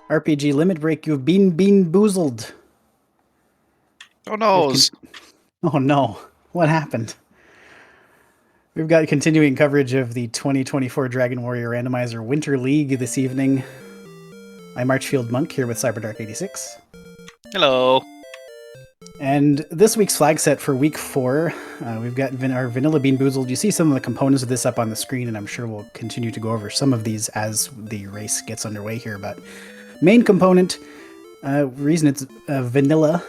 RPG Limit Break, you've been boozled. Oh no! Oh no, what happened? We've got continuing coverage of the 2024 Dragon Warrior Randomizer Winter League this evening. I'm Archfield Monk here with CyberDark86. Hello. And this week's flag set for week 4, we've got our Vanilla Bean Boozled. You see some of the components of this up on the screen, and I'm sure we'll continue to go over some of these as the race gets underway here. But main component, reason it's Vanilla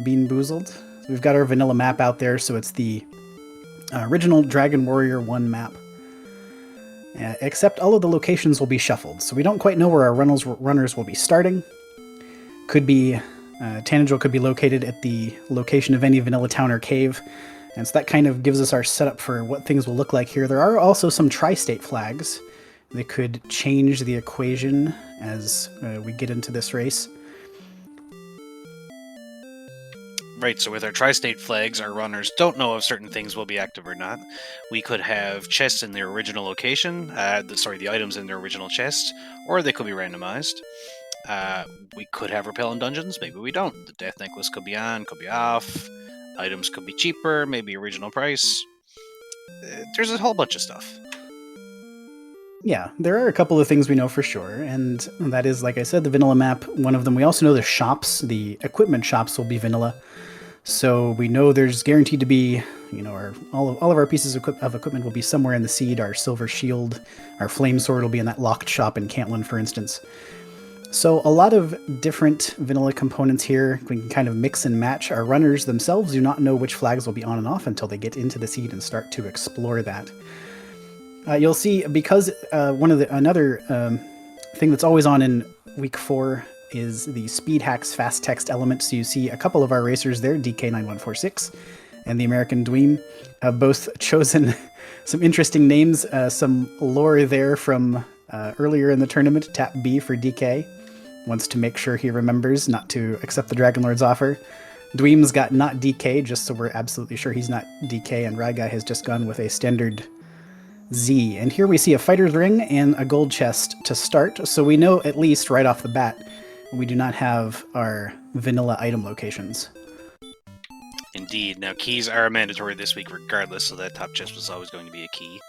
Bean Boozled. We've got our vanilla map out there, so it's the original Dragon Warrior 1 map. Except all of the locations will be shuffled, so we don't quite know where our runners will be starting. Could be Tanager could be located at the location of any vanilla town or cave, and so that kind of gives us our setup for what things will look like here. There are also some tri-state flags that could change the equation as we get into this race. Right, so with our tri-state flags, our runners don't know if certain things will be active or not. We could have chests in their original location, the items in their original chest, or they could be randomized. We could have repellent dungeons, maybe we don't. The death necklace could be on, could be off. Items could be cheaper, maybe original price. There's a whole bunch of stuff. Yeah, there are a couple of things we know for sure, and that is, like I said, the vanilla map, one of them. We also know the shops, the equipment shops will be vanilla. So we know there's guaranteed to be, all of our pieces of equipment will be somewhere in the seed. Our silver shield, our flame sword will be in that locked shop in Cantlin, for instance. So a lot of different vanilla components here. We can kind of mix and match. Our runners themselves do not know which flags will be on and off until they get into the seed and start to explore that. You'll see, because another thing that's always on in week 4 is the speed hacks fast text element. So you see a couple of our racers there, dk9146 and theamericandweem, have both chosen some interesting names, some lore there from earlier in the tournament. Tap B for DK, wants to make sure he remembers not to accept the Dragon Lord's offer. Dweem's got not DK, just so we're absolutely sure he's not DK, and Ryguy has just gone with a standard Z. And here we see a fighter's ring and a gold chest to start, so we know at least right off the bat we do not have our vanilla item locations. Indeed. Now, keys are mandatory this week regardless, so that top chest was always going to be a key.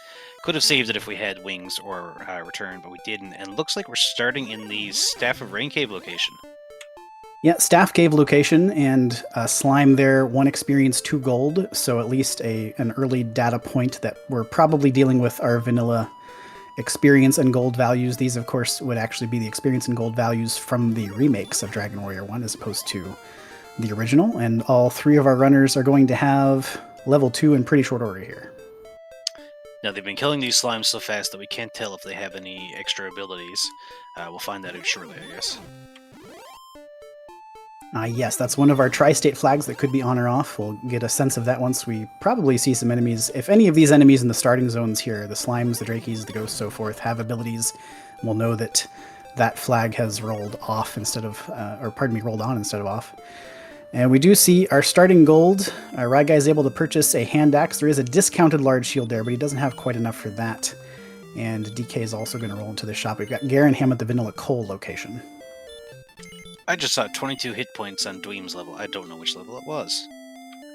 Could have saved it if we had wings or return, but we didn't, and looks like we're starting in the Staff of Rain Cave location. Yeah, Staff Cave location, and slime there, 1 experience, 2 gold, so at least an early data point that we're probably dealing with our vanilla experience and gold values. These, of course, would actually be the experience and gold values from the remakes of Dragon Warrior 1 as opposed to the original, and all 3 of our runners are going to have level 2 in pretty short order here. Now, they've been killing these slimes so fast that we can't tell if they have any extra abilities. We'll find that out shortly, I guess. Yes, that's one of our tri-state flags that could be on or off. We'll get a sense of that once we probably see some enemies. If any of these enemies in the starting zones here, the slimes, the drakies, the ghosts, so forth, have abilities, we'll know that that flag has rolled off instead of, rolled on instead of off. And we do see our starting gold. Ryguy is able to purchase a hand axe. There is a discounted large shield there, but he doesn't have quite enough for that. And DK is also going to roll into the shop. We've got Garenham at the Vanilla Coal location. I just saw 22 hit points on Dweem's level. I don't know which level it was.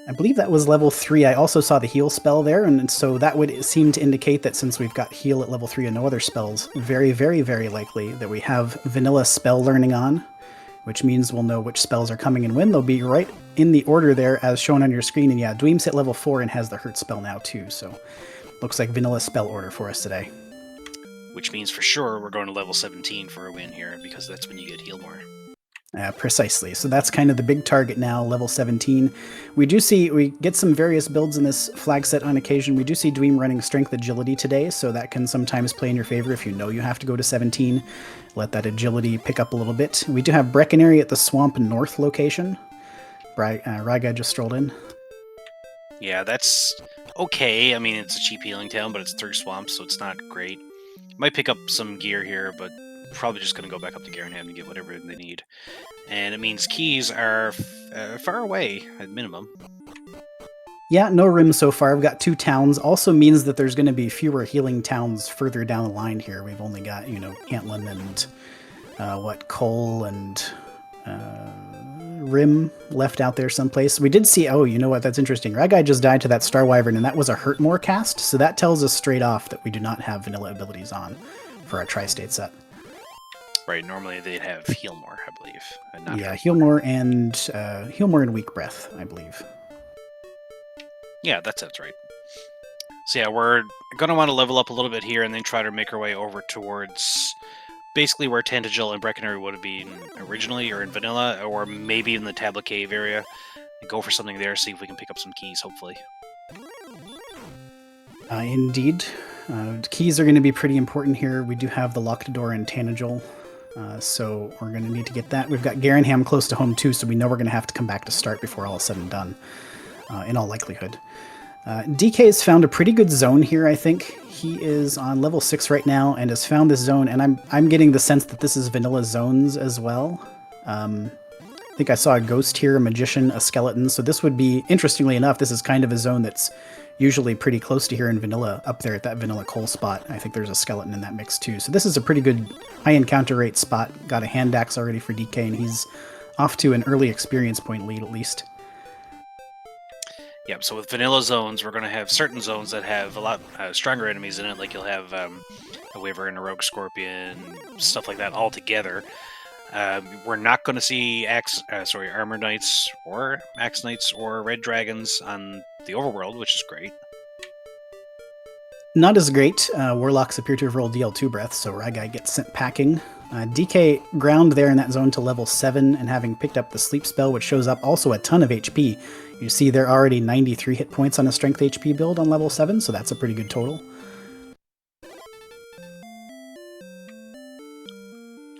I believe that was level 3. I also saw the heal spell there, and so that would seem to indicate that since we've got heal at level 3 and no other spells, very, very, very likely that we have vanilla spell learning on, which means we'll know which spells are coming and when. They'll be right in the order there as shown on your screen, and yeah, Dweem's hit level 4 and has the hurt spell now too, so looks like vanilla spell order for us today. Which means for sure we're going to level 17 for a win here, because that's when you get heal more. Precisely. So that's kind of the big target now, level 17. We get some various builds in this flag set on occasion. We do see Dweem running Strength Agility today, so that can sometimes play in your favor if you know you have to go to 17. Let that agility pick up a little bit. We do have Brecconary at the Swamp North location. Ryguy just strolled in. Yeah, that's okay. I mean, it's a cheap healing town, but it's through swamps, so it's not great. Might pick up some gear here, but probably just going to go back up to Garenham to get whatever they need. And it means keys are far away, at minimum. Yeah, no rims so far. We've got 2 towns. Also means that there's going to be fewer healing towns further down the line here. We've only got, Cantlin and Cole and Rim left out there someplace. We did see, oh, you know what, that's interesting. Ryguy just died to that Star Wyvern, and that was a Hurt More cast, so that tells us straight off that we do not have vanilla abilities on for our Tri-State set. Right, normally they'd have Heal More, I believe. And not Yeah, Heal More and Weak Breath, I believe. Yeah, that sounds right. So yeah, we're going to want to level up a little bit here and then try to make our way over towards basically where Tantagel and Breckenary would have been originally, or in Vanilla, or maybe in the Tablet Cave area. And go for something there, see if we can pick up some keys, hopefully. Indeed. Keys are going to be pretty important here. We do have the Locked Door and Tantagel, so we're going to need to get that. We've got Garanham close to home too, so we know we're going to have to come back to start before all is said and done, in all likelihood. DK has found a pretty good zone here, I think. He is on level 6 right now and has found this zone, and I'm getting the sense that this is vanilla zones as well. I think I saw a ghost here, a magician, a skeleton, so this would be, interestingly enough, this is kind of a zone that's usually pretty close to here in vanilla, up there at that vanilla coal spot. I think there's a skeleton in that mix too. So this is a pretty good high encounter rate spot. Got a hand axe already for DK, and he's off to an early experience point lead at least. Yep, so with vanilla zones, we're going to have certain zones that have a lot stronger enemies in it, like you'll have a Wyvern, a Rogue Scorpion, stuff like that all together. We're not going to see Armor Knights or Axe Knights or Red Dragons on the Overworld, which is great. Not as great. Warlocks appear to have rolled DL2 breath, so Ryguy gets sent packing. DK ground there in that zone to level 7, and having picked up the sleep spell, which shows up also a ton of HP. You see they're already 93 hit points on a strength HP build on level 7, so that's a pretty good total.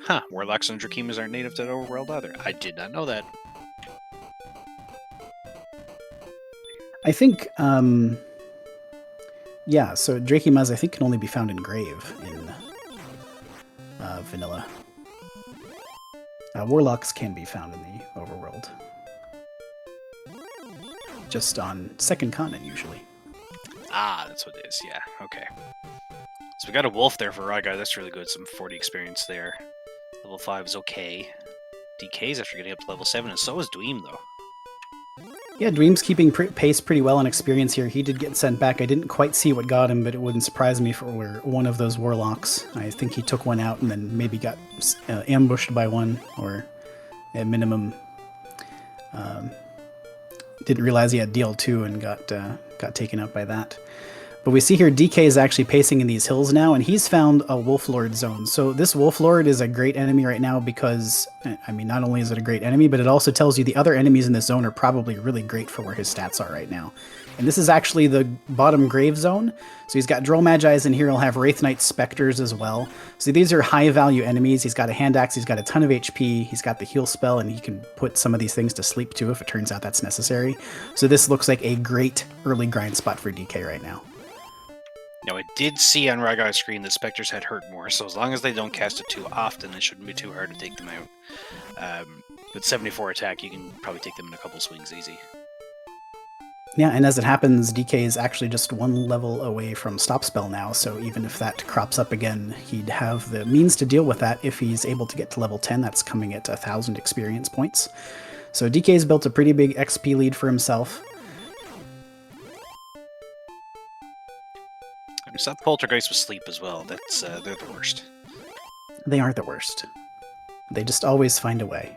Huh, Warlocks and Drakeemas aren't native to the Overworld either. I did not know that. I think, yeah, so Drakeemas I think can only be found in Grave in Vanilla. Warlocks can be found in the Overworld. Just on second continent, usually. Ah, that's what it is, yeah, okay. So we got a wolf there for Ryguy, that's really good, some 40 experience there. Level 5 is okay. DK's after getting up to level 7, and so is Dweem, though. Yeah, Dweem's keeping pace pretty well on experience here. He did get sent back. I didn't quite see what got him, but it wouldn't surprise me if it were one of those Warlocks. I think he took one out and then maybe got ambushed by one, or at minimum didn't realize he had DL2 and got taken out by that. But we see here DK is actually pacing in these hills now, and he's found a Wolflord zone. So this Wolflord is a great enemy right now because, I mean, not only is it a great enemy, but it also tells you the other enemies in this zone are probably really great for where his stats are right now. And this is actually the bottom grave zone. So he's got Droll Magi's in here. He'll have Wraith Knight Spectres as well. So these are high value enemies. He's got a hand axe. He's got a ton of HP. He's got the heal spell, and he can put some of these things to sleep too if it turns out that's necessary. So this looks like a great early grind spot for DK right now. Now, I did see on Ryguy's screen that Spectres had hurt more, so as long as they don't cast it too often, it shouldn't be too hard to take them out. With 74 attack, you can probably take them in a couple swings easy. Yeah, and as it happens, DK is actually just one level away from Stop Spell now, so even if that crops up again, he'd have the means to deal with that if he's able to get to level 10. That's coming at 1,000 experience points. So DK's built a pretty big XP lead for himself. There's that Poltergeist with sleep as well. That's they're the worst. They aren't the worst. They just always find a way.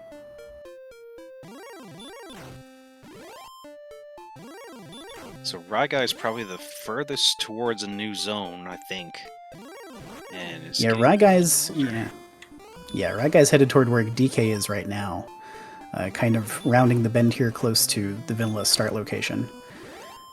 So Ryguy is probably the furthest towards a new zone, I think. And it's Ryguy's Ryguy's headed toward where DK is right now, kind of rounding the bend here close to the Vanilla start location.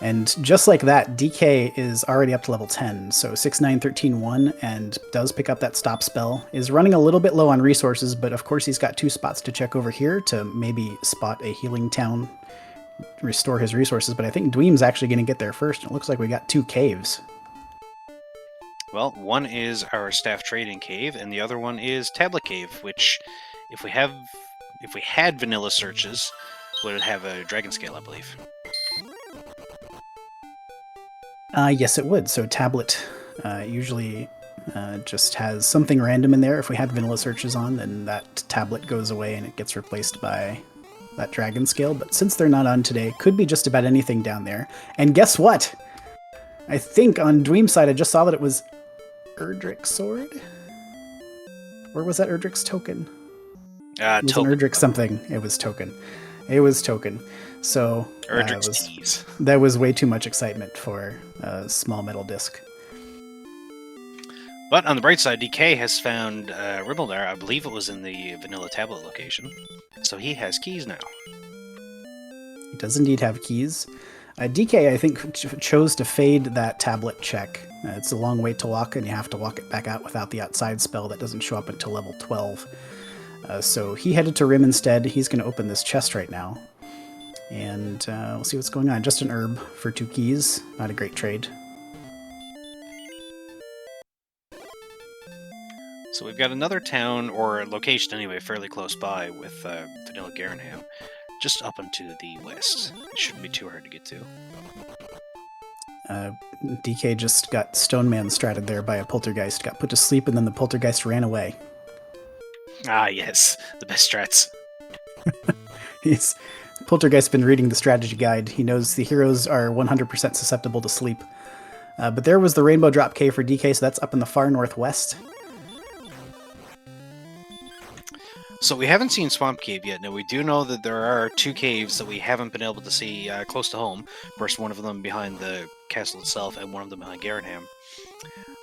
And just like that, DK is already up to level 10, so 6, 9, 13, 1, and does pick up that stop spell. Is running a little bit low on resources, but of course he's got 2 spots to check over here to maybe spot a healing town, restore his resources, but I think Dweem's actually going to get there first. It looks like we got 2 caves. Well, one is our staff trading cave, and the other one is Tablet Cave, which, if we had vanilla searches, would have a dragon scale, I believe. Yes, it would. So Tablet usually just has something random in there. If we had vanilla searches on, then that tablet goes away and it gets replaced by that dragon scale. But since they're not on today, could be just about anything down there. And guess what? I think on Dweem's side, I just saw that it was Erdrick's sword? Or was that Erdrick's token? It was Token. an Erdrick something. It was token. It was token. So Erdrick's tease. that was way too much excitement for a small metal disc. But on the bright side, DK has found Ribbledar. I believe it was in the vanilla tablet location. So he has keys now. He does indeed have keys. DK, I think, chose to fade that tablet check. It's a long way to walk, and you have to walk it back out without the outside spell that doesn't show up until level 12. So he headed to Rim instead. He's going to open this chest right now. And we'll see what's going on. Just an herb for 2 keys. Not a great trade. So we've got another town, or location anyway, fairly close by with Vanilla Garanham. Just up and to the west. It shouldn't be too hard to get to. DK just got Stone Man stratted there by a poltergeist, got put to sleep, and then the poltergeist ran away. Ah, yes. The best strats. Poltergeist's been reading the strategy guide. He knows the heroes are 100% susceptible to sleep. But there was the Rainbow Drop Cave for DK, so that's up in the far northwest. So we haven't seen Swamp Cave yet. Now, we do know that there are 2 caves that we haven't been able to see close to home. Of course, one of them behind the castle itself, and one of them behind Garanham.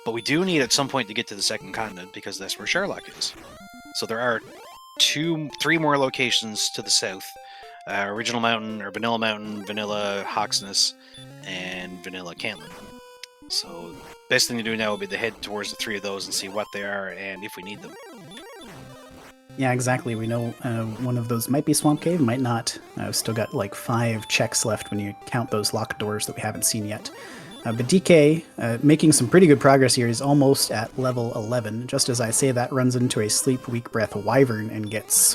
But we do need at some point to get to the second continent, because that's where Sherlock is. So there are 3 more locations to the south. Original Mountain, or Vanilla Mountain, Vanilla Hawksness, and Vanilla Cantlin. So best thing to do now would be to head towards the 3 of those and see what they are, and if we need them. Yeah, exactly. We know one of those might be Swamp Cave, might not. I've still got like 5 checks left when you count those locked doors that we haven't seen yet. But DK, making some pretty good progress here, is almost at level 11. Just as I say that, runs into a Sleep, Weak Breath Wyvern and gets,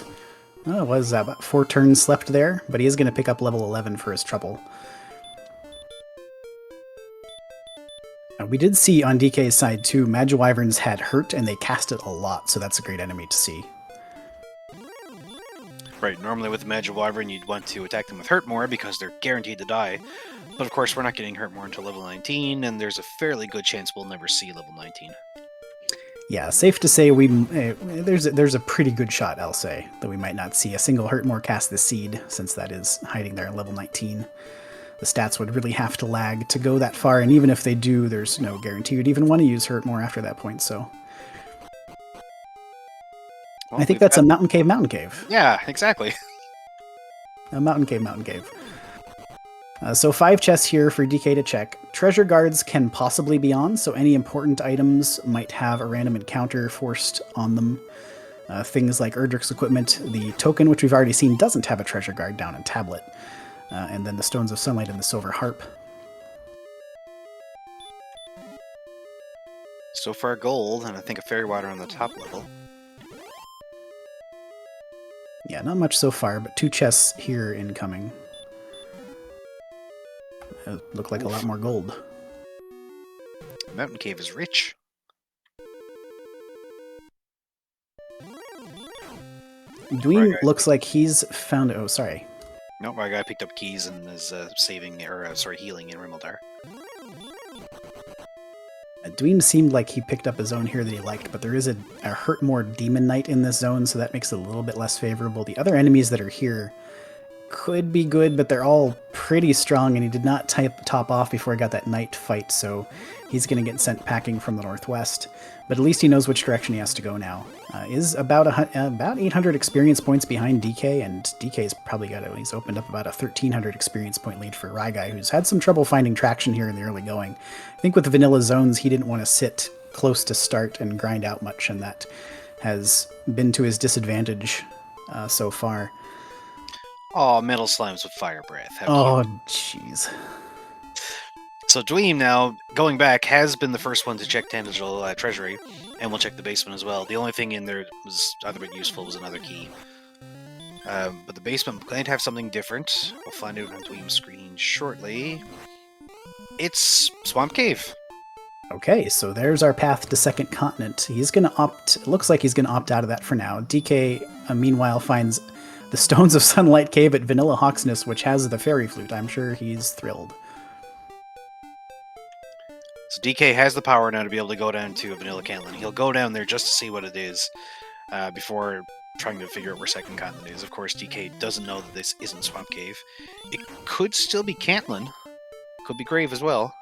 what is that, about 4 turns slept there? But he is going to pick up level 11 for his trouble. We did see on DK's side too, Magi Wyverns had hurt and they cast it a lot, so that's a great enemy to see. Right, normally with the Magi Wyvern you'd want to attack them with hurt more because they're guaranteed to die. But of course we're not getting hurt more until level 19, and there's a fairly good chance we'll never see level 19. Yeah, safe to say there's a pretty good shot, I'll say, that we might not see a single hurt more cast the seed, since that is hiding there at level 19. The stats would really have to lag to go that far, and even if they do, there's no guarantee you'd even want to use hurt more after that point, so... Well, I think that's a Mountain Cave. Yeah, exactly. A Mountain Cave. So 5 chests here for DK to check. Treasure guards can possibly be on, so any important items might have a random encounter forced on them. Things like Erdrick's equipment. The token, which we've already seen, doesn't have a treasure guard down in Tablet. And then the Stones of Sunlight and the Silver Harp. So far gold, and I think a fairy water on the top level. Yeah, not much so far, but 2 chests here incoming. Look like a lot more gold. Mountain Cave is rich. Dweem looks like he's found... Oh, sorry. No, my guy picked up keys and is healing in Rimmildar. Dweem seemed like he picked up a zone here that he liked, but there is a Hurt More Demon Knight in this zone, so that makes it a little bit less favorable. The other enemies that are here could be good, but they're all pretty strong, and he did not top off before he got that Knight fight, so he's going to get sent packing from the northwest. But at least he knows which direction he has to go now. Is about 800 experience points behind DK, and DK's probably he's opened up about a 1300 experience point lead for Ryguy, who's had some trouble finding traction here in the early going. I think with the vanilla zones, he didn't want to sit close to start and grind out much, and that has been to his disadvantage so far. Oh, metal slimes with fire breath. Oh, jeez. So Dweem now, going back, has been the first one to check Tangential Treasury, and we'll check the basement as well. The only thing in there was either bit useful was another key. But the basement might have something different. We'll find out on Dweem's screen shortly. It's Swamp Cave. Okay, so there's our path to Second Continent. He's going to opt... It looks like he's going to opt out of that for now. DK, meanwhile, finds the Stones of Sunlight Cave at Vanilla Hawksness, which has the Fairy Flute. I'm sure he's thrilled. So DK has the power now to be able to go down to Vanilla Cantland. He'll go down there just to see what it is before trying to figure out where Second Continent is. Of course, DK doesn't know that this isn't Swamp Cave. It could still be Cantland. Could be Grave as well.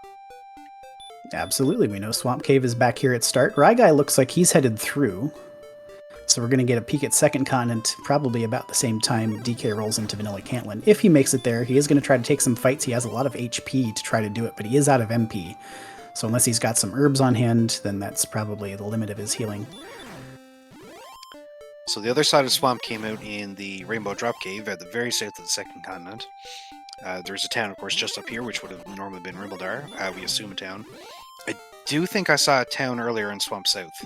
Absolutely, we know Swamp Cave is back here at start. Ryguy looks like he's headed through. So we're going to get a peek at Second Continent probably about the same time DK rolls into Vanilla Cantland. If he makes it there, he is going to try to take some fights. He has a lot of HP to try to do it, but he is out of MP. So unless he's got some herbs on hand, then that's probably the limit of his healing. So the other side of Swamp came out in the Rainbow Drop Cave at the very south of the Second Continent. There's a town, of course, just up here, which would have normally been Rimbledar. We assume a town. I do think I saw a town earlier in Swamp South.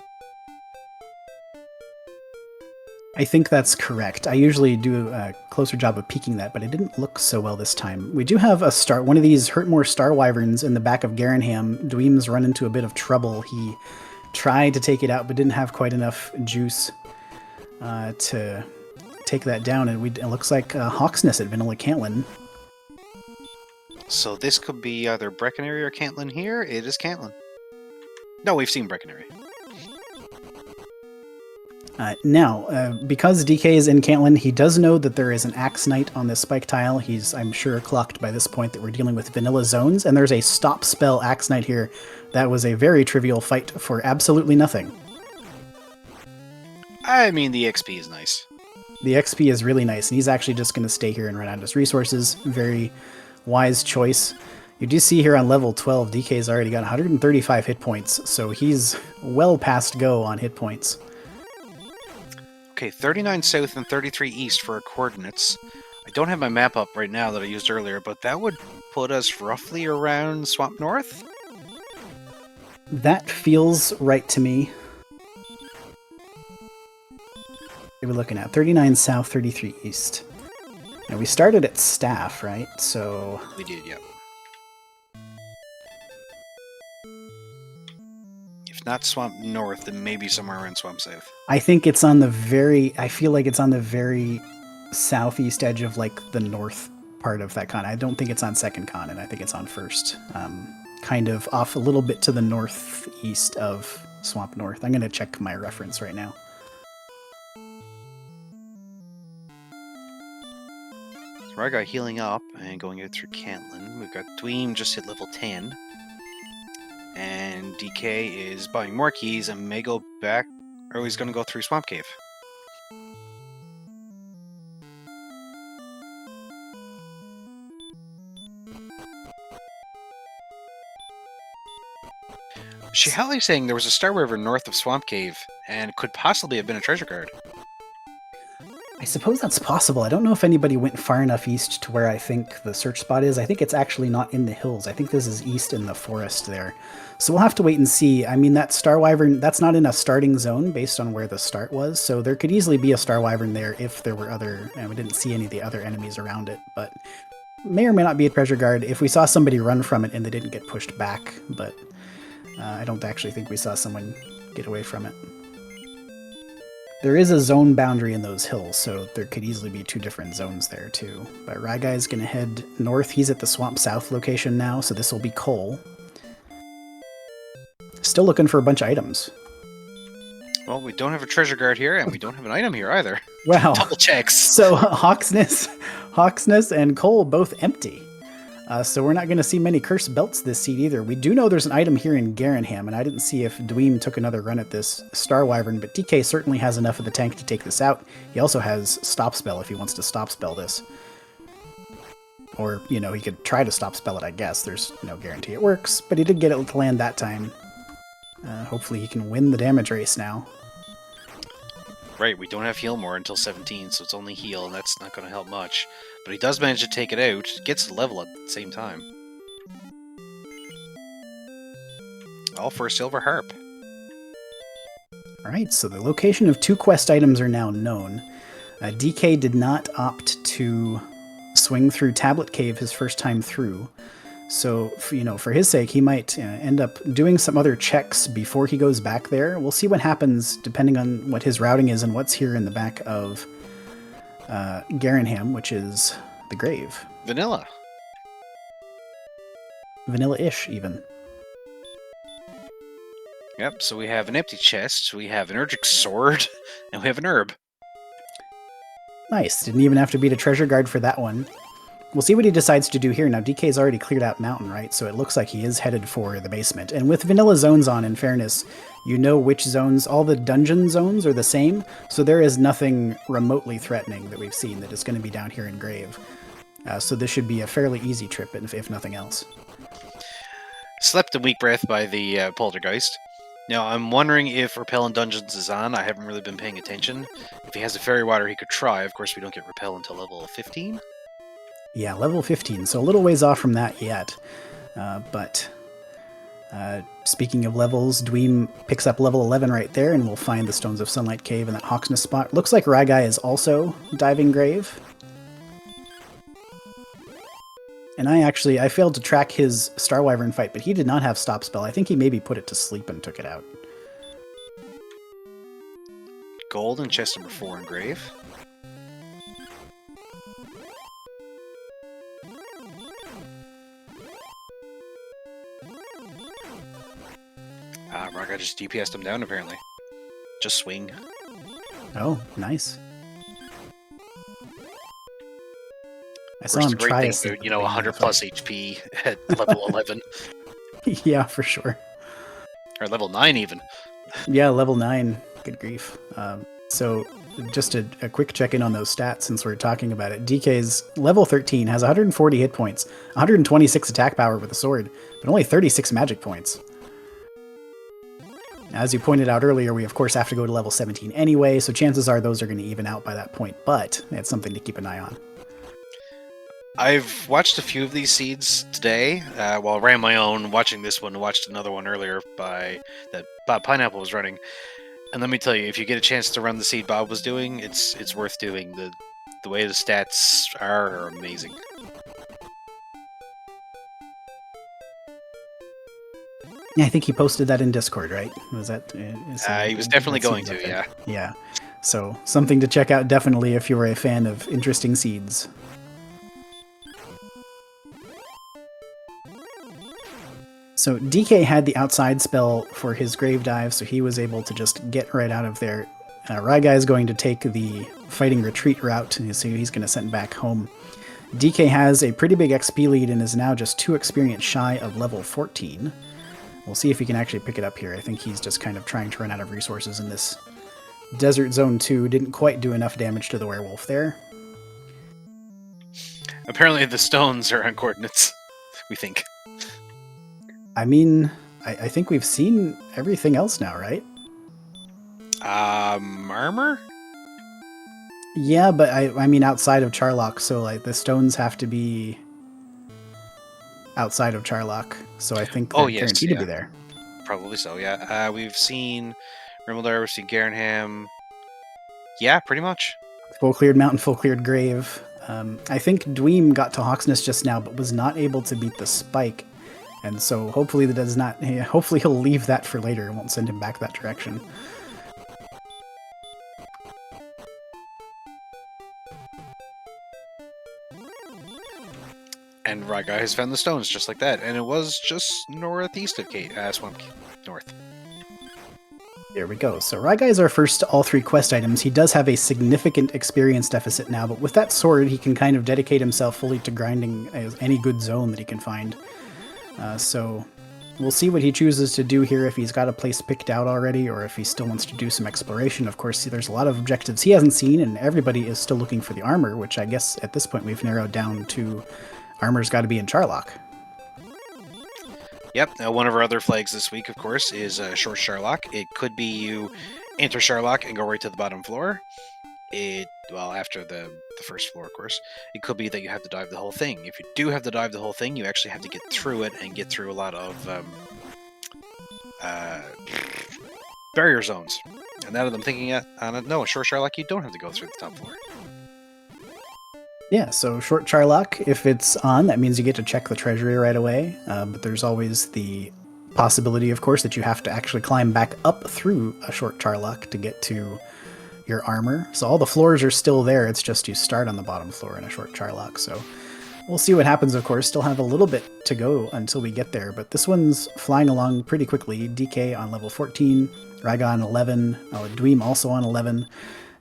I think that's correct. I usually do a closer job of peeking that, but it didn't look so well this time. We do have one of these Hurtmore Star Wyverns in the back of Garanham. Dweem's run into a bit of trouble. He tried to take it out, but didn't have quite enough juice to take that down. And it looks like Hawksness at Vanilla Cantland. So this could be either Breckenary or Cantland here. It is Cantland. No, we've seen Breckenary. Now, because DK is in Cantland, he does know that there is an Axe Knight on this spike tile. He's, I'm sure, clocked by this point that we're dealing with vanilla zones, and there's a stop spell Axe Knight here. That was a very trivial fight for absolutely nothing. I mean, the XP is nice. The XP is really nice, and he's actually just going to stay here and run out of his resources. Very wise choice. You do see here on level 12, DK's already got 135 hit points, so he's well past go on hit points. Okay, 39 south and 33 east for our coordinates. I don't have my map up right now that I used earlier, but that would put us roughly around Swamp North? That feels right to me. We're looking at 39 south, 33 east. Now we started at Staff, right? So we did, yeah. If not Swamp North, then maybe somewhere around Swamp South. I think it's on the I feel like it's on the very southeast edge of like the north part of that continent. I don't think it's on Second Continent. I think it's on First. Kind of off a little bit to the northeast of Swamp North. I'm going to check my reference right now. So our guy healing up and going out through Cantland. We've got Dweem just hit level 10. And DK is buying more keys and may go back, or he's going to go through Swamp Cave. Shihali's saying there was a Star River north of Swamp Cave, and could possibly have been a treasure guard. I suppose that's possible. I don't know if anybody went far enough east to where I think the search spot is. I think it's actually not in the hills. I think this is east in the forest there. So we'll have to wait and see. I mean, that Star Wyvern, that's not in a starting zone based on where the start was. So there could easily be a Star Wyvern there if there were other, and we didn't see any of the other enemies around it. But may or may not be a treasure guard if we saw somebody run from it and they didn't get pushed back. But I don't actually think we saw someone get away from it. There is a zone boundary in those hills, so there could easily be two different zones there too. But Ryguy is going to head north. He's at the Swamp South location now, so this will be coal. Still looking for a bunch of items. Well, we don't have a treasure guard here, and we don't have an item here either. Wow. Double checks. So Hawksness and coal both empty. So we're not going to see many cursed belts this seed either. We do know there's an item here in Garanham, and I didn't see if Dweem took another run at this Star Wyvern, but DK certainly has enough of the tank to take this out. He also has Stop Spell if he wants to Stop Spell this. Or, you know, he could try to Stop Spell it, I guess. There's no guarantee it works, but he did get it to land that time. Hopefully he can win the damage race now. Right, we don't have heal more until 17, so it's only heal, and that's not going to help much. But he does manage to take it out, gets the level at the same time. All for a silver harp. Alright, so the location of two quest items are now known. DK did not opt to swing through Tablet Cave his first time through. So, for his sake, he might end up doing some other checks before he goes back there. We'll see what happens depending on what his routing is and what's here in the back of Garenham, which is the grave. Vanilla. Vanilla-ish, even. Yep, so we have an empty chest, we have an Urgic sword, and we have an herb. Nice. Didn't even have to beat a treasure guard for that one. We'll see what he decides to do here. Now, DK's already cleared out Mountain, right? So it looks like he is headed for the basement. And with vanilla zones on, in fairness, you know which zones, all the dungeon zones are the same, so there is nothing remotely threatening that we've seen that is going to be down here in Grave. So this should be a fairly easy trip, if nothing else. Slept in Weak Breath by the Poltergeist. Now, I'm wondering if Repel in Dungeons is on. I haven't really been paying attention. If he has a Fairy Water, he could try. Of course, we don't get Repel until level 15. Yeah, level 15, so a little ways off from that yet. But speaking of levels, Dweem picks up level 11 right there, and we'll find the Stones of Sunlight Cave in that Hawksnest spot. Looks like Ryguy is also diving Grave. And I failed to track his Star Wyvern fight, but he did not have Stop Spell. I think he maybe put it to sleep and took it out. Gold in chest number 4 in Grave. Ryguy just DPS'd him down, apparently. Just swing. Oh, nice. I saw Of course, him the try great a thing, 100 plus HP at level 11. Yeah, for sure. Or level 9, even. Yeah, level 9. Good grief. So, just a quick check-in on those stats since we're talking about it. DK's level 13, has 140 hit points, 126 attack power with a sword, but only 36 magic points. As you pointed out earlier, we of course have to go to level 17 anyway, so chances are those are going to even out by that point, but it's something to keep an eye on. I've watched a few of these seeds today, while I ran my own, watching this one, watched another one earlier that Bob Pineapple was running. And let me tell you, if you get a chance to run the seed Bob was doing, it's worth doing. The way the stats are amazing. Yeah, I think he posted that in Discord, right? Was that? He was definitely going to, yeah. Yeah. So something to check out definitely if you're a fan of interesting seeds. So DK had the outside spell for his grave dive, so he was able to just get right out of there. Ryguy is going to take the fighting retreat route, so he's going to send back home. DK has a pretty big XP lead and is now just 2 experience shy of level 14. We'll see if he can actually pick it up here. I think he's just kind of trying to run out of resources in this Desert Zone 2. Didn't quite do enough damage to the werewolf there. Apparently the stones are on coordinates, we think. I mean, I think we've seen everything else now, right? Armor? Yeah, but I mean outside of Charlock, so like the stones have to be outside of Charlock, so I think they're guaranteed to be there. Probably so, yeah. We've seen Rimmildar, we've seen Garenham. Yeah, pretty much. Full cleared mountain, full cleared grave. I think Dweem got to Hawksnest just now, but was not able to beat the spike. And so hopefully hopefully he'll leave that for later and won't send him back that direction. And Ryguy has found the stones just like that, and it was just northeast of Swamp North. There we go. So Ryguy is our first all 3 quest items. He does have a significant experience deficit now, but with that sword, he can kind of dedicate himself fully to grinding any good zone that he can find. So we'll see what he chooses to do here, if he's got a place picked out already, or if he still wants to do some exploration. Of course, there's a lot of objectives he hasn't seen, and everybody is still looking for the armor, which I guess at this point we've narrowed down to armor's got to be in Charlock. Yep, one of our other flags this week, of course, is Short Charlock. It could be you enter Charlock and go right to the bottom floor. After the first floor, of course. It could be that you have to dive the whole thing. If you do have to dive the whole thing, you actually have to get through it and get through a lot of barrier zones. And now that I'm thinking on it, no, Short Charlock, you don't have to go through the top floor. Yeah, so short Charlock, if it's on, that means you get to check the treasury right away. But there's always the possibility, of course, that you have to actually climb back up through a short Charlock to get to your armor. So all the floors are still there, it's just you start on the bottom floor in a short Charlock. So we'll see what happens, of course. Still have a little bit to go until we get there, but this one's flying along pretty quickly. DK on level 14, ryguy on 11, Dweem also on 11.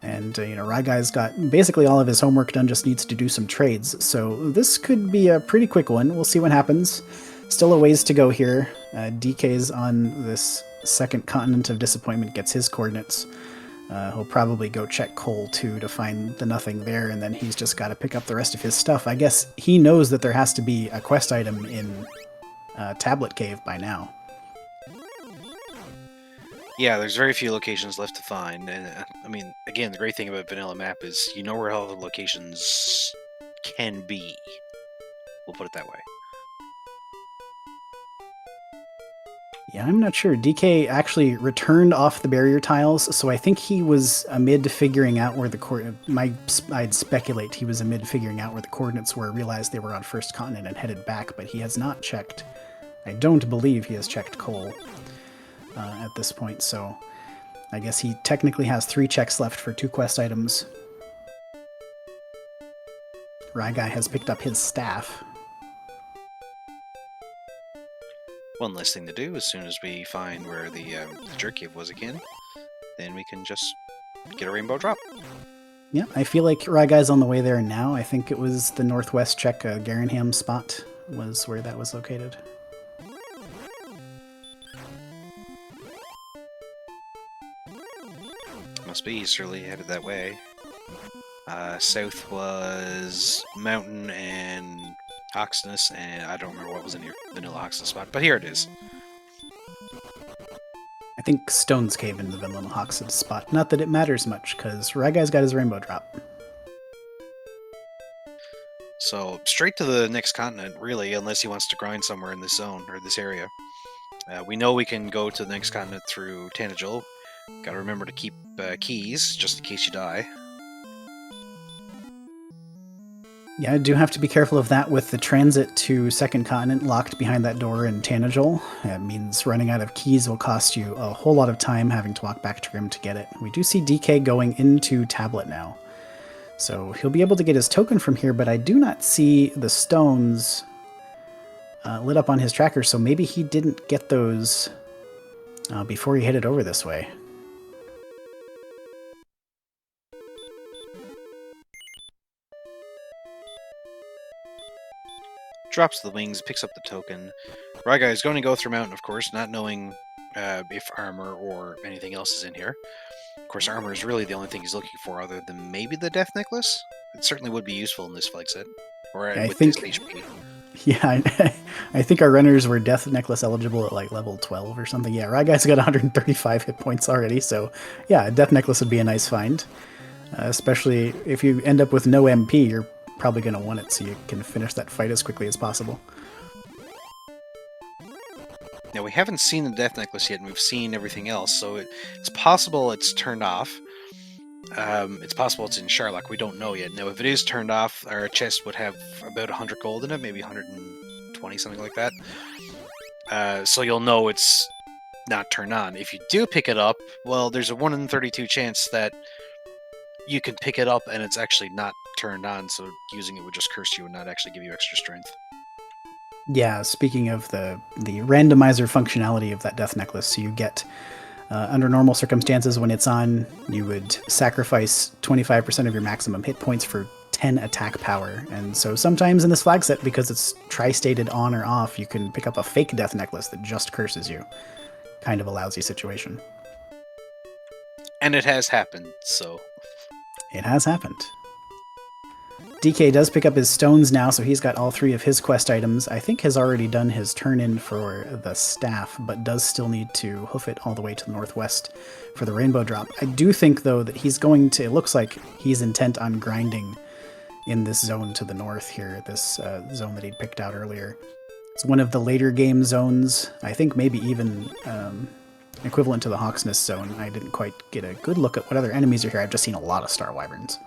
And, Ryguy's got basically all of his homework done, just needs to do some trades. So this could be a pretty quick one. We'll see what happens. Still a ways to go here. DK's on this second continent of disappointment, gets his coordinates. He'll probably go check coal, too, to find the nothing there, and then he's just got to pick up the rest of his stuff. I guess he knows that there has to be a quest item in Tablet Cave by now. Yeah, there's very few locations left to find, and I mean, again, the great thing about vanilla map is you know where all the locations can be. We'll put it that way. Yeah, I'm not sure. DK actually returned off the barrier tiles, so I think he was amid figuring out where the I'd speculate he was amid figuring out where the coordinates were, realized they were on first continent and headed back, but he has not checked. I don't believe he has checked coal at this point, so I guess he technically has 3 checks left for 2 quest items. Ryguy has picked up his staff. One less thing to do as soon as we find where the jerk cave was again, then we can just get a rainbow drop. Yeah, I feel like Ryguy's on the way there now. I think it was the northwest check, Garanham spot was where that was located. Must be easterly, headed that way. South was Mountain and Oxness, and I don't remember what was in your vanilla Oxness spot, but here it is. I think Stone's Cave in the vanilla Oxness spot. Not that it matters much, because Ryguy's got his rainbow drop. So, straight to the next continent, really, unless he wants to grind somewhere in this zone, or this area. We know we can go to the next continent through Tanagel. Gotta remember to keep keys, just in case you die. Yeah, I do have to be careful of that with the transit to Second Continent locked behind that door in Tanagel. It means running out of keys will cost you a whole lot of time having to walk back to Grim to get it. We do see DK going into Tablet now. So he'll be able to get his token from here, but I do not see the stones lit up on his tracker, so maybe he didn't get those before he headed over this way. Drops the wings, picks up the token. Ryguy is going to go through Mountain, of course, not knowing if armor or anything else is in here. Of course, armor is really the only thing he's looking for, other than maybe the Death Necklace. It certainly would be useful in this flag set. Or with this HP. Yeah, I think our runners were Death Necklace eligible at like level 12 or something. Yeah, Ryguy's got 135 hit points already, so yeah, Death Necklace would be a nice find. Especially if you end up with no MP, you're probably going to want it so you can finish that fight as quickly as possible. Now, we haven't seen the Death Necklace yet, and we've seen everything else, so it's possible it's turned off. It's possible it's in Sharlock, we don't know yet. Now, if it is turned off, our chest would have about 100 gold in it, maybe 120, something like that. So you'll know it's not turned on. If you do pick it up, well, there's a 1 in 32 chance that you can pick it up and it's actually not turned on, so using it would just curse you and not actually give you extra strength. Yeah, speaking of the randomizer functionality of that Death Necklace, so you get, under normal circumstances when it's on, you would sacrifice 25% of your maximum hit points for 10 attack power. And so sometimes in this flag set, because it's tri-stated on or off, you can pick up a fake Death Necklace that just curses you. Kind of a lousy situation. And it has happened, so... It has happened. DK does pick up his stones now, so he's got all 3 of his quest items. I think has already done his turn-in for the staff, but does still need to hoof it all the way to the northwest for the rainbow drop. I do think, though, that he's going to... It looks like he's intent on grinding in this zone to the north here, this zone that he'd picked out earlier. It's one of the later game zones. I think maybe even... equivalent to the Hawksness zone. I didn't quite get a good look at what other enemies are here. I've just seen a lot of Star Wyverns.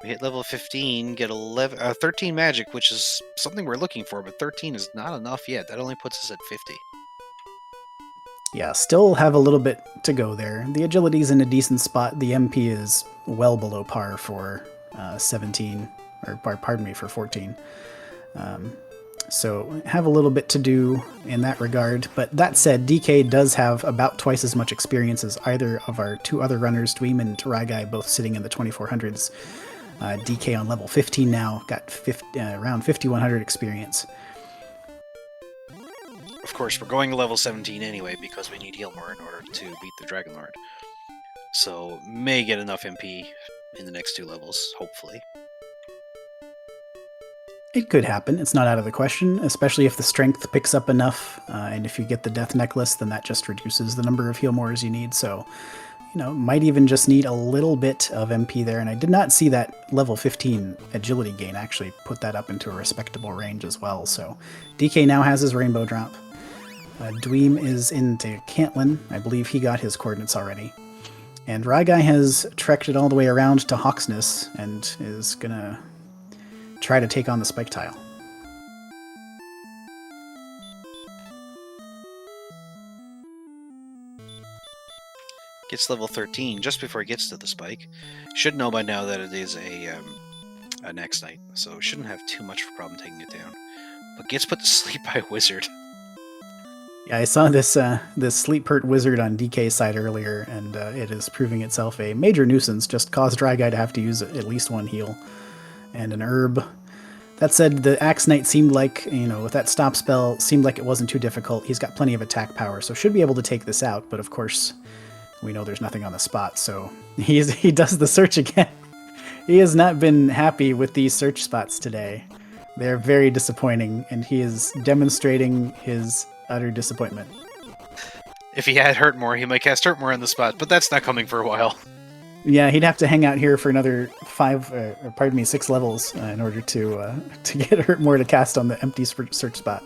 We hit level 15, get 13 magic, which is something we're looking for, but 13 is not enough yet. That only puts us at 50. Yeah, still have a little bit to go there. The agility's in a decent spot. The MP is well below par for 17, or pardon me, for 14. So have a little bit to do in that regard. But that said, DK does have about twice as much experience as either of our two other runners, Dweem and Ryguy, both sitting in the 2400s. DK on level 15 now, got around 5100 experience. Of course, we're going to level 17 anyway because we need heal more in order to beat the Dragon Lord. So may get enough MP in the next 2 levels, hopefully. It could happen. It's not out of the question, especially if the strength picks up enough. And if you get the death necklace, then that just reduces the number of heal mores you need. So, you know, might even just need a little bit of MP there. And I did not see that level 15 agility gain actually put that up into a respectable range as well. So DK now has his rainbow drop. Dweem is into Cantlin. I believe he got his coordinates already. And Ryguy has trekked it all the way around to Hawksness and is gonna try to take on the spike tile. Gets level 13 just before he gets to the spike. Should know by now that it is an X-Knight, so shouldn't have too much of a problem taking it down. But gets put to sleep by a wizard. Yeah, I saw this this sleep pert wizard on DK's side earlier, and it is proving itself a major nuisance. Just caused Ryguy to have to use at least one heal and an herb. That said, the Axe Knight seemed like, you know, with that stop spell, seemed like it wasn't too difficult. He's got plenty of attack power, so should be able to take this out. But of course, we know there's nothing on the spot, so he does the search again. He has not been happy with these search spots today. They're very disappointing, and he is demonstrating his utter disappointment. If he had Hurt More, he might cast Hurt More on the spot, but that's not coming for a while. Yeah, he'd have to hang out here for another 6 levels in order to get Hurt More to cast on the empty search spot.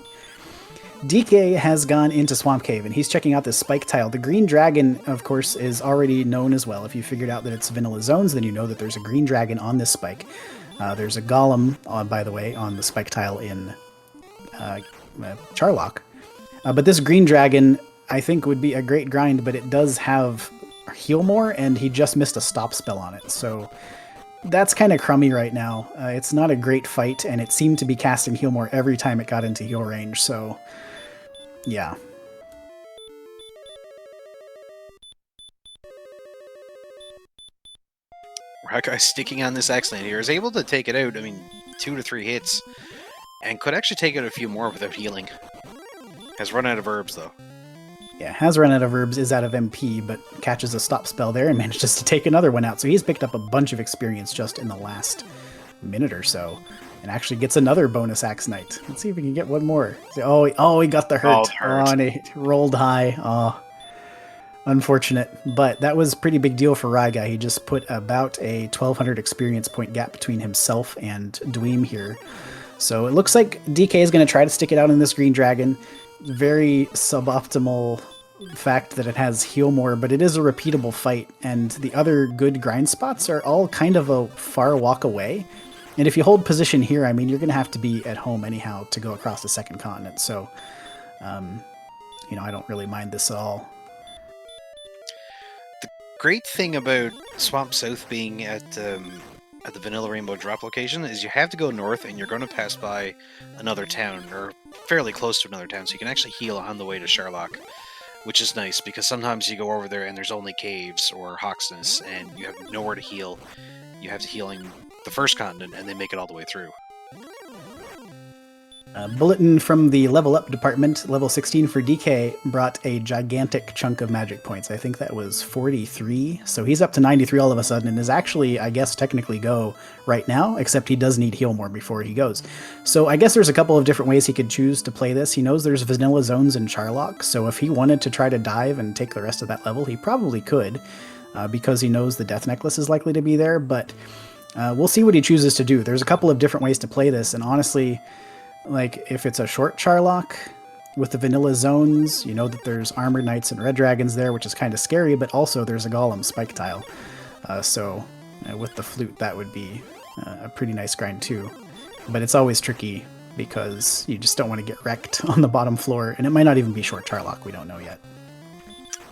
DK has gone into Swamp Cave, and he's checking out this spike tile. The green dragon, of course, is already known as well. If you figured out that it's vanilla zones, then you know that there's a green dragon on this spike. There's a golem, by the way, on the spike tile in Charlock. But this green dragon, I think, would be a great grind, but it does have heal more, and he just missed a stop spell on it. So that's kind of crummy right now. It's not a great fight, and it seemed to be casting heal more every time it got into heal range. So, yeah. Ryguy sticking on this X-Knight here is able to take it out, 2 to 3 hits, and could actually take out a few more without healing. Has run out of herbs, though. Yeah, has run out of herbs, is out of MP, but catches a stop spell there and manages to take another one out. So he's picked up a bunch of experience just in the last minute or so, and actually gets another bonus Axe Knight. Let's see if we can get one more. Oh, he got the hurt. And it rolled high. Oh, unfortunate. But that was a pretty big deal for Ryguy. He just put about a 1200 experience point gap between himself and Dweem here. So it looks like DK is going to try to stick it out in this green dragon. Very suboptimal fact that it has heal more, but it is a repeatable fight, and the other good grind spots are all kind of a far walk away. And if you hold position here, you're going to have to be at home anyhow to go across the second continent. So, I don't really mind this at all. The great thing about Swamp South being at the Vanilla Rainbow drop location is you have to go north, and you're going to pass by another town, or fairly close to another town, so you can actually heal on the way to Charlock, which is nice, because sometimes you go over there and there's only caves or Hawksness, and you have nowhere to heal. You have to heal in the first continent, and they make it all the way through. Bulletin from the level up department, level 16 for DK, brought a gigantic chunk of magic points. I think that was 43. So he's up to 93 all of a sudden, and is actually, I guess, technically go right now, except he does need heal more before he goes. So I guess there's a couple of different ways he could choose to play this. He knows there's vanilla zones in Charlock, so if he wanted to try to dive and take the rest of that level, he probably could, because he knows the death necklace is likely to be there, but we'll see what he chooses to do. There's a couple of different ways to play this, and honestly, like, if it's a short Charlock with the vanilla zones, you know that there's armored knights and red dragons there, which is kind of scary, but also there's a golem spike tile. So with the flute, that would be a pretty nice grind too. But it's always tricky because you just don't want to get wrecked on the bottom floor, and it might not even be short Charlock, we don't know yet.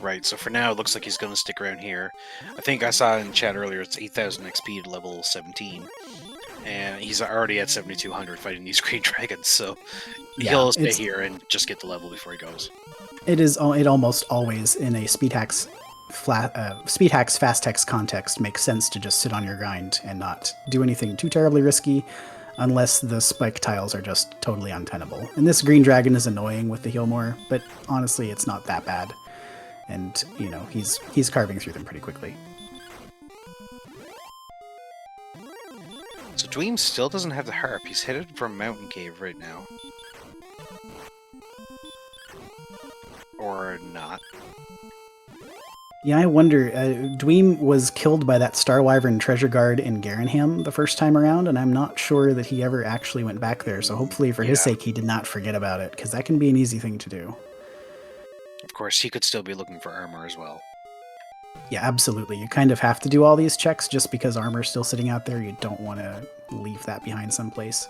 Right, so for now, it looks like he's going to stick around here. I think I saw in chat earlier it's 8,000 XP to level 17. And he's already at 7,200 fighting these green dragons, so Yeah, he'll stay here and just get the level before he goes. It almost always in a speed hacks fast text context makes sense to just sit on your grind and not do anything too terribly risky, unless the spike tiles are just totally untenable. And this green dragon is annoying with the heal more, but honestly, it's not that bad. And you know, he's carving through them pretty quickly. So Dweem still doesn't have the harp. He's headed for Mountain Cave right now. Or not. Yeah, I wonder. Dweem was killed by that Star Wyvern treasure guard in Garenham the first time around, and I'm not sure that he ever actually went back there, so hopefully for his sake he did not forget about it, because that can be an easy thing to do. Of course, he could still be looking for armor as well. Yeah, absolutely. You kind of have to do all these checks just because armor's still sitting out there. You don't want to leave that behind someplace.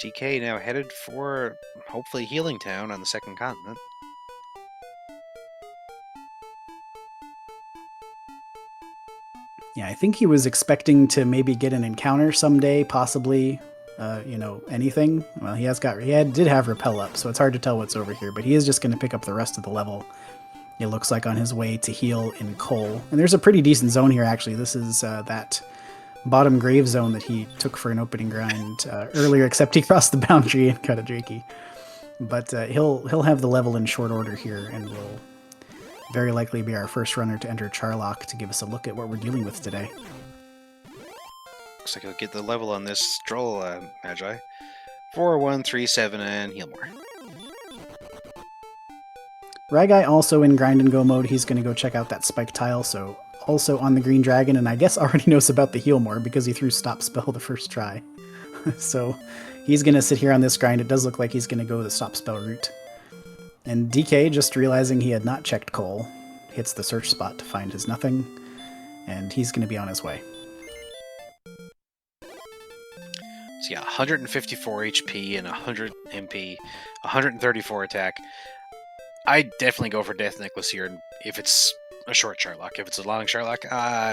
DK now headed for, hopefully, Healing Town on the second continent. Yeah, I think he was expecting to maybe get an encounter someday, possibly, you know, anything. Well, he did have repel up, so it's hard to tell what's over here, but he is just going to pick up the rest of the level. It looks like on his way to heal in Coal. And there's a pretty decent zone here, actually. This is that bottom grave zone that he took for an opening grind earlier, except he crossed the boundary and got a Drakey. But he'll have the level in short order here, and will very likely be our first runner to enter Charlock to give us a look at what we're dealing with today. Looks like he'll get the level on this Stroll Magi. 4137 and heal more. Ryguy also in grind and go mode. He's going to go check out that spike tile, so also on the green dragon, and I guess already knows about the heal more because he threw stop spell the first try. So he's going to sit here on this grind. It does look like he's going to go the stop spell route. And DK, just realizing he had not checked Coal, hits the search spot to find his nothing, and he's going to be on his way. So yeah, 154 HP and 100 MP, 134 attack. I'd definitely go for Death Necklace here if it's a short Charlock. If it's a long Charlock,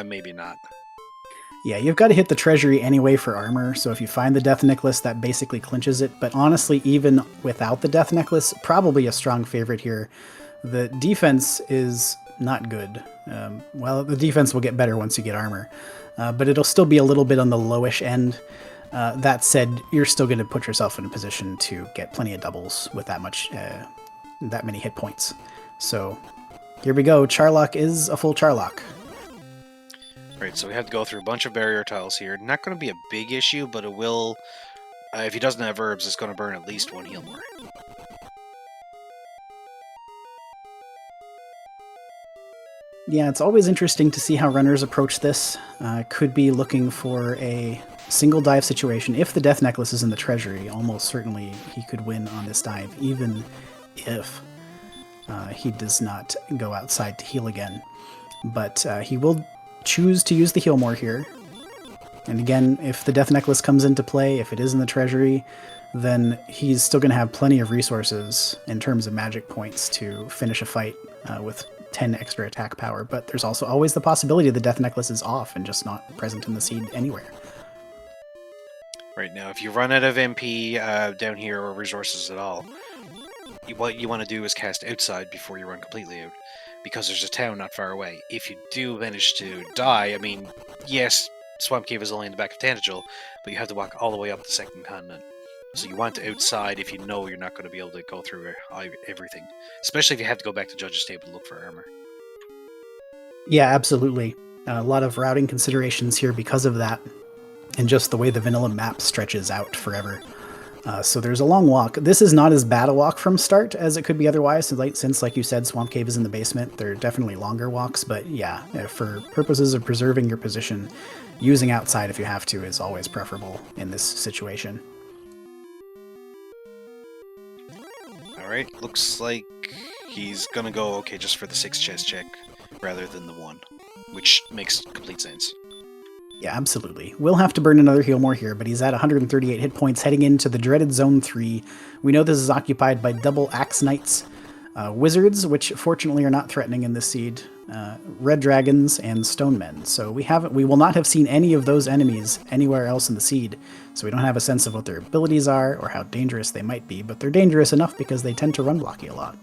maybe not. Yeah, you've got to hit the treasury anyway for armor, so if you find the Death Necklace, that basically clinches it. But honestly, even without the Death Necklace, probably a strong favorite here. The defense is not good. Well, the defense will get better once you get armor, but it'll still be a little bit on the lowish end. That said, you're still going to put yourself in a position to get plenty of doubles with that many hit points. So here we go. Charlock is a full Charlock. Right, so we have to go through a bunch of barrier tiles here. Not going to be a big issue, but it will... if he doesn't have herbs, it's going to burn at least one heal more. Yeah, it's always interesting to see how runners approach this. Could be looking for a single dive situation. If the Death Necklace is in the treasury, almost certainly he could win on this dive, even if he does not go outside to heal again. But he will choose to use the heal more here. And again, if the Death Necklace comes into play, if it is in the treasury, then he's still going to have plenty of resources in terms of magic points to finish a fight with 10 extra attack power. But there's also always the possibility the Death Necklace is off and just not present in the seed anywhere. Right, now if you run out of MP down here or resources at all, what you want to do is cast outside before you run completely out, because there's a town not far away. If you do manage to die, I mean, yes, Swamp Cave is only in the back of Tanagal, but you have to walk all the way up the second continent. So you want to outside if you know you're not going to be able to go through everything, especially if you have to go back to Judge's Table to look for armor. Yeah, absolutely. A lot of routing considerations here because of that, and just the way the vanilla map stretches out forever. So there's a long walk. This is not as bad a walk from start as it could be otherwise, since like you said, Swamp Cave is in the basement. There are definitely longer walks, but yeah, for purposes of preserving your position, using outside if you have to is always preferable in this situation. Alright, looks like he's gonna go, okay, just for the 6 chest check. rather than the 1, which makes complete sense. Yeah, absolutely. We'll have to burn another heal more here, but he's at 138 hit points heading into the dreaded Zone 3. We know this is occupied by double Axe Knights, Wizards, which fortunately are not threatening in this seed, Red Dragons, and Stone Men. So we will not have seen any of those enemies anywhere else in the seed, so we don't have a sense of what their abilities are or how dangerous they might be, but they're dangerous enough because they tend to run blocky a lot.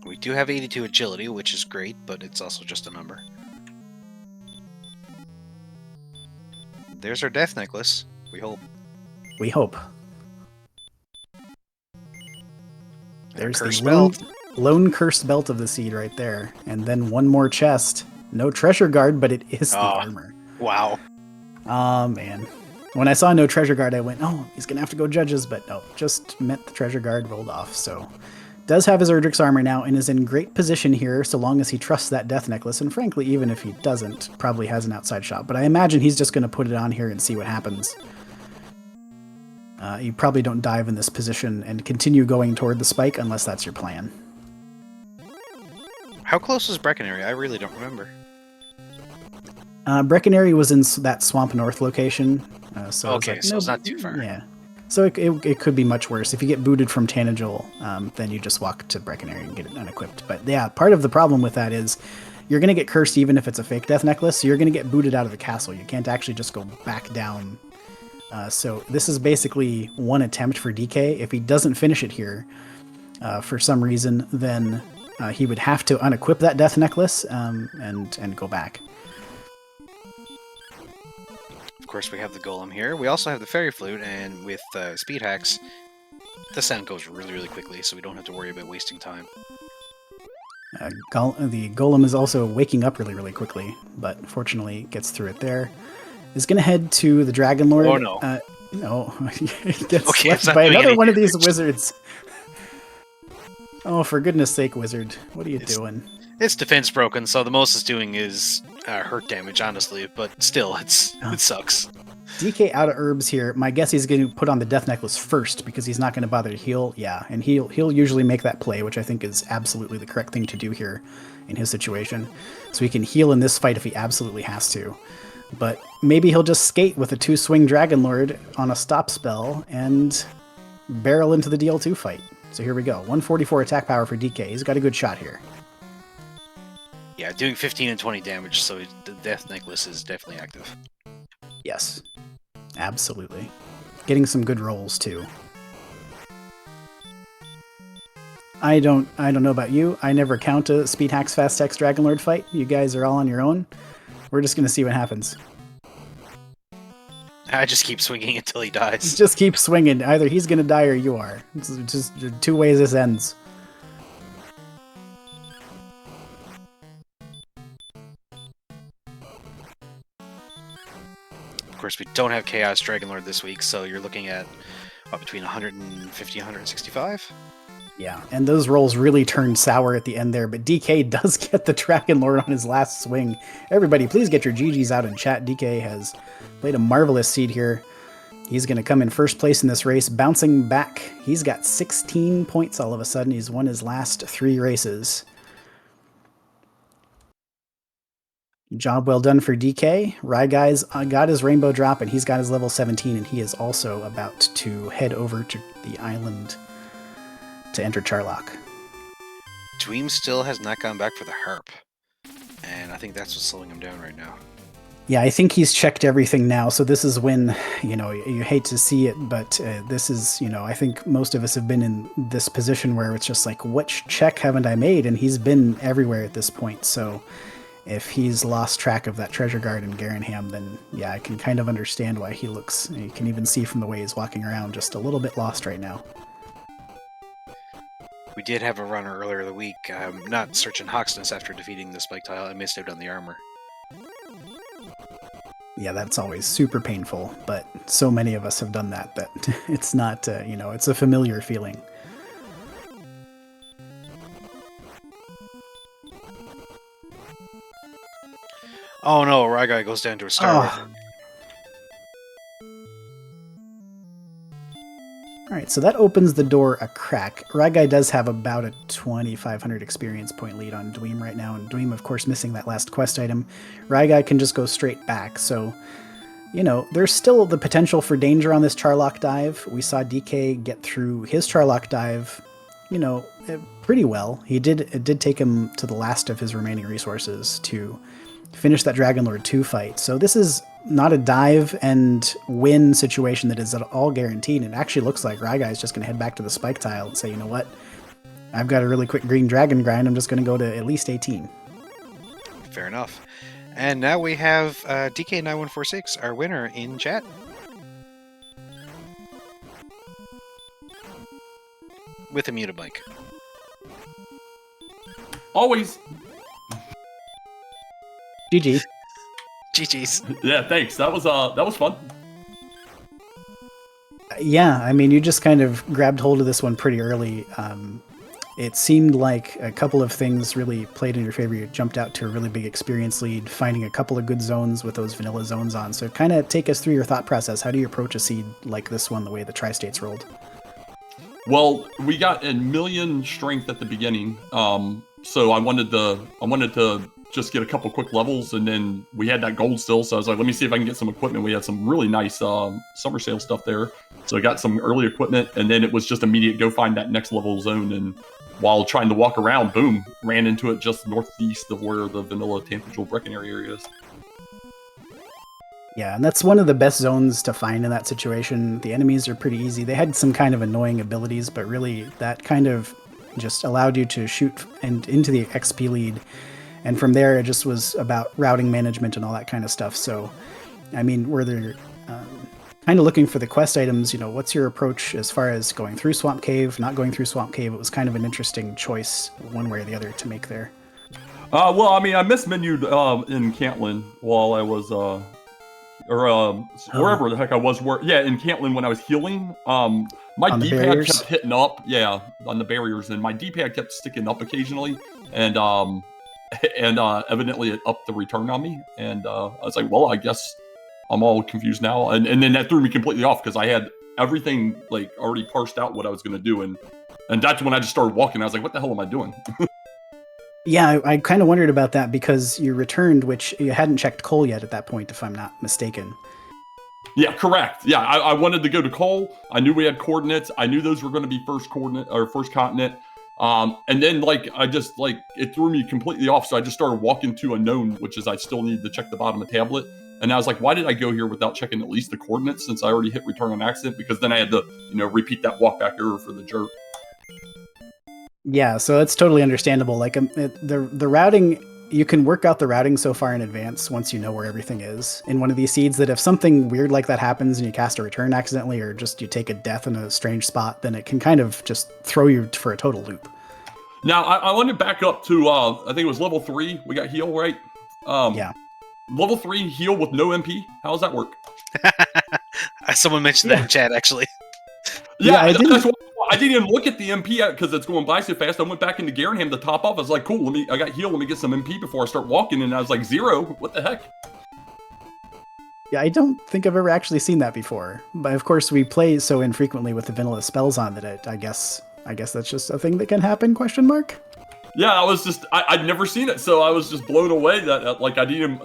We do have 82 agility, which is great, but it's also just a number. There's our death necklace. We hope. We hope. There's cursed the belt. lone cursed belt of the seed right there. And then one more chest. No treasure guard, but it is the armor. Wow. Oh, man. When I saw no treasure guard, I went, oh, he's going to have to go judges. But no, just met the treasure guard, rolled off. So does have his Erdrick's armor now and is in great position here so long as he trusts that death necklace. And frankly, even if he doesn't, probably has an outside shot. But I imagine he's just going to put it on here and see what happens. You probably don't dive in this position and continue going toward the spike unless that's your plan. How close was Breckenary? I really don't remember. Breckenary was in that Swamp North location. So okay, like, so no, it's not too far. Yeah. So it could be much worse. If you get booted from Tanagel, then you just walk to Breckenary and get it unequipped. But yeah, part of the problem with that is you're going to get cursed even if it's a fake death necklace. So you're going to get booted out of the castle. You can't actually just go back down. So this is basically one attempt for DK. If he doesn't finish it here for some reason, then he would have to unequip that death necklace and go back. Of course, we have the golem here. We also have the fairy flute, and with speed hacks, the sound goes really, really quickly, so we don't have to worry about wasting time. The golem is also waking up really, really quickly, but fortunately gets through it there. Is going to head to the Dragon Lord. Oh, no. No, he gets Okay, swept by another one of these wizards. Oh, for goodness sake, wizard. What are you doing? Its defense broken, so the most it's doing is hurt damage, honestly, but still, it sucks. DK out of herbs here. My guess he's going to put on the death necklace first because he's not going to bother to heal. Yeah, and he'll usually make that play, which I think is absolutely the correct thing to do here in his situation. So he can heal in this fight if he absolutely has to. But maybe he'll just skate with a 2-swing Dragon Lord on a stop spell and barrel into the DL2 fight. So here we go. 144 attack power for DK. He's got a good shot here. Yeah, doing 15 and 20 damage, so the death necklace is definitely active. Yes, absolutely. Getting some good rolls too. I don't know about you. I never count a Speed Hacks Fast Text Dragon Lord fight. You guys are all on your own. We're just going to see what happens. I just keep swinging until he dies. Just keep swinging. Either he's going to die or you are. It's just two ways this ends. Of course, we don't have Chaos Dragon Lord this week, so you're looking at between 150 and 165? Yeah, and those rolls really turned sour at the end there, but DK does get the Dragon Lord on his last swing. Everybody, please get your GGs out in chat. DK has played a marvelous seed here. He's going to come in first place in this race, bouncing back. He's got 16 points all of a sudden. He's won his last 3 races. Job well done for DK. Ryguy's got his rainbow drop, and he's got his level 17, and he is also about to head over to the island to enter Charlock. Dweem still has not gone back for the harp, and I think that's what's slowing him down right now. Yeah, I think he's checked everything now, so this is when, you hate to see it, but this is, I think most of us have been in this position where it's just like, which check haven't I made? And he's been everywhere at this point, so if he's lost track of that treasure guard in Garenham, then yeah, I can kind of understand why he looks, you can even see from the way he's walking around, just a little bit lost right now. We did have a runner earlier in the week, not searching Hoxness after defeating the spike tile. I missed out on the armor. Yeah, that's always super painful, but so many of us have done that it's not, it's a familiar feeling. Oh no, Ryguy goes down to a star. Alright, right, so that opens the door a crack. Ryguy does have about a 2,500 experience point lead on Dweem right now, and Dweem, of course, missing that last quest item. Ryguy can just go straight back, so, you know, there's still the potential for danger on this Charlock dive. We saw DK get through his Charlock dive, you know, pretty well. It did take him to the last of his remaining resources to finish that Dragon Lord 2 fight. So this is not a dive and win situation that is at all guaranteed. It actually looks like Ryguy is just going to head back to the spike tile and say, you know what, I've got a really quick green dragon grind. I'm just going to go to at least 18. Fair enough. And now we have dk9146, our winner, in chat. With a muted mic. Always. GG. GG's. Yeah, thanks. That was fun. Yeah, I mean, you just kind of grabbed hold of this one pretty early. It seemed like a couple of things really played in your favor. You jumped out to a really big experience lead, finding a couple of good zones with those vanilla zones on. So kind of take us through your thought process. How do you approach a seed like this one, the way the Tri-States rolled? Well, we got a million strength at the beginning, so I wanted to just get a couple quick levels, and then we had that gold still, so I was like, let me see if I can get some equipment. We had some really nice summer sale stuff there, so I got some early equipment, and then it was just immediate go find that next level zone, and while trying to walk around, boom, ran into it just northeast of where the vanilla Tampa Jewel Breckenary area is. Yeah, and that's one of the best zones to find in that situation. The enemies are pretty easy. They had some kind of annoying abilities, but really that kind of just allowed you to shoot and into the XP lead. And from there, it just was about routing management and all that kind of stuff. So, I mean, were there kind of looking for the quest items, you know, what's your approach as far as going through Swamp Cave, not going through Swamp Cave? It was kind of an interesting choice, one way or the other, to make there. Well, I mean, I mismenued in Cantlin while I was, wherever the heck I was. In Cantlin when I was healing. My D-pad kept hitting up, on the barriers, and my D-pad kept sticking up occasionally, and evidently it upped the return on me, and I was like, well, I guess I'm all confused now, and then that threw me completely off because I had everything like already parsed out what I was going to do, and that's when I just started walking. I was like, what the hell am I doing? Yeah, I kind of wondered about that because you returned, which you hadn't checked coal yet at that point, if I'm not mistaken. Yeah, correct. Yeah, I wanted to go to coal. I knew we had coordinates. I knew those were going to be first coordinate or first continent. And then it threw me completely off. So I just started walking to unknown, which is I still need to check the bottom of tablet. And I was like, why did I go here without checking at least the coordinates since I already hit return on accident? Because then I had to, repeat that walk back error for the jerk. Yeah, so it's totally understandable. Like the routing, you can work out the routing so far in advance once you know where everything is in one of these seeds, that if something weird like that happens and you cast a return accidentally, or just you take a death in a strange spot, then it can kind of just throw you for a total loop. Now, I want to back up to, I think it was level 3. We got heal, right? Yeah. Level 3 heal with no MP. How does that work? Someone mentioned that in chat, actually. Yeah, I didn't even look at the MP because it's going by so fast. I went back into Garenham to top off. I was like, cool, I got heal. Let me get some MP before I start walking. And I was like, 0. What the heck? Yeah, I don't think I've ever actually seen that before. But of course, we play so infrequently with the vanilla spells on that I guess that's just a thing that can happen, ? Yeah, I'd never seen it, so I was just blown away that,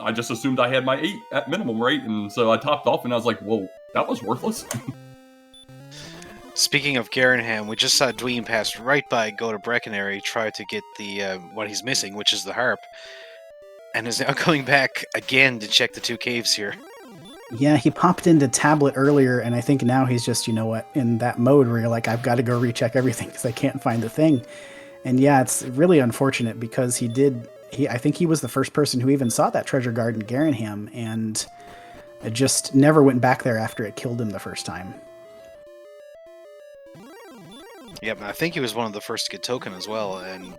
I just assumed I had my 8 at minimum, right? And so I topped off, and I was like, whoa, that was worthless. Speaking of Garenham, we just saw Dweem pass right by Go to Breckenary, try to get the what he's missing, which is the harp, and is now going back again to check the 2 caves here. Yeah, he popped into tablet earlier, and I think now he's just, in that mode where you're like, I've got to go recheck everything because I can't find the thing. And yeah, it's really unfortunate because I think he was the first person who even saw that treasure guard in Garenham, and it just never went back there after it killed him the first time. Yep, I think he was one of the first to get token as well, and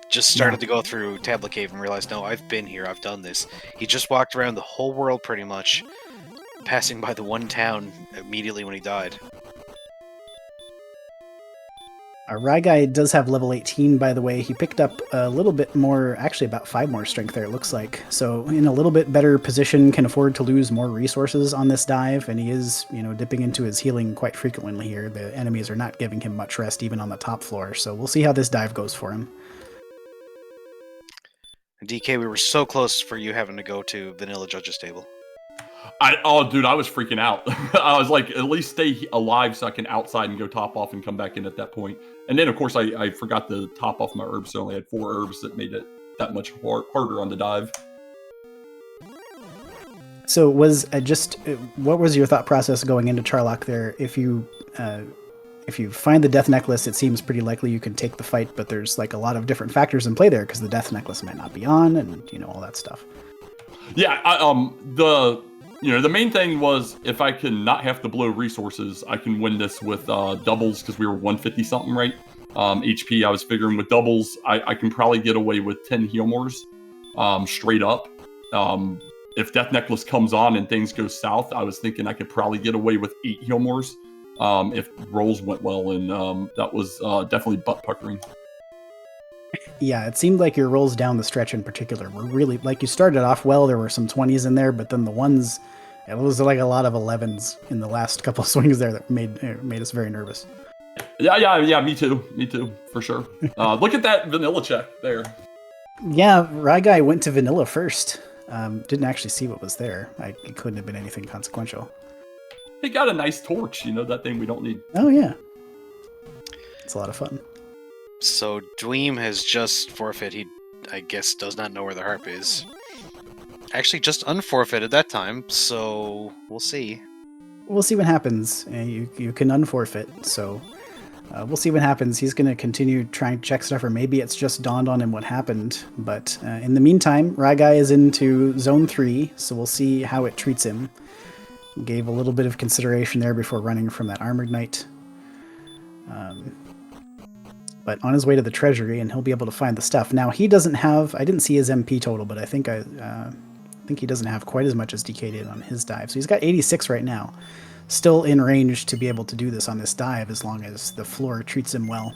just started to go through Tablet Cave and realized, no, I've been here, I've done this. He just walked around the whole world pretty much, passing by the one town immediately when he died. Ryguy does have level 18, by the way. He picked up a little bit more, actually about 5 more strength there, it looks like. So in a little bit better position, can afford to lose more resources on this dive, and he is, dipping into his healing quite frequently here. The enemies are not giving him much rest, even on the top floor, so we'll see how this dive goes for him. DK, we were so close for you having to go to Vanilla Judge's table. Dude, I was freaking out. I was like, at least stay alive so I can outside and go top off and come back in at that point. And then, of course, I forgot to top off my herbs, so I only had 4 herbs that made it that much harder on the dive. So what was your thought process going into Charlock there? If you find the Death Necklace, it seems pretty likely you can take the fight, but there's like a lot of different factors in play there because the Death Necklace might not be on, and all that stuff. Yeah, the main thing was if I can not have to blow resources, I can win this with doubles because we were 150 something, right? HP. I was figuring with doubles, I can probably get away with 10 Healmores straight up. If Death Necklace comes on and things go south, I was thinking I could probably get away with 8 Healmores if rolls went well, and that was definitely butt puckering. Yeah, it seemed like your rolls down the stretch in particular were really, like, you started off well, there were some 20s in there, but then the ones, it was like a lot of 11s in the last couple of swings there that made us very nervous. Yeah, me too, for sure. Look at that vanilla check there. Yeah, Ryguy went to vanilla first. Didn't actually see what was there. It couldn't have been anything consequential. He got a nice torch, that thing we don't need. Oh, yeah. It's a lot of fun. So Dweem has just forfeit. He, I guess, does not know where the harp is. Actually, just unforfeited that time, so we'll see. We'll see what happens. You can unforfeit, so we'll see what happens. He's going to continue trying to check stuff, or maybe it's just dawned on him what happened. But in the meantime, Ryguy is into Zone 3, so we'll see how it treats him. Gave a little bit of consideration there before running from that Armored Knight. But on his way to the treasury, and he'll be able to find the stuff. Now, he doesn't have, I didn't see his MP total, but I think he doesn't have quite as much as DK did on his dive. So he's got 86 right now. Still in range to be able to do this on this dive as long as the floor treats him well.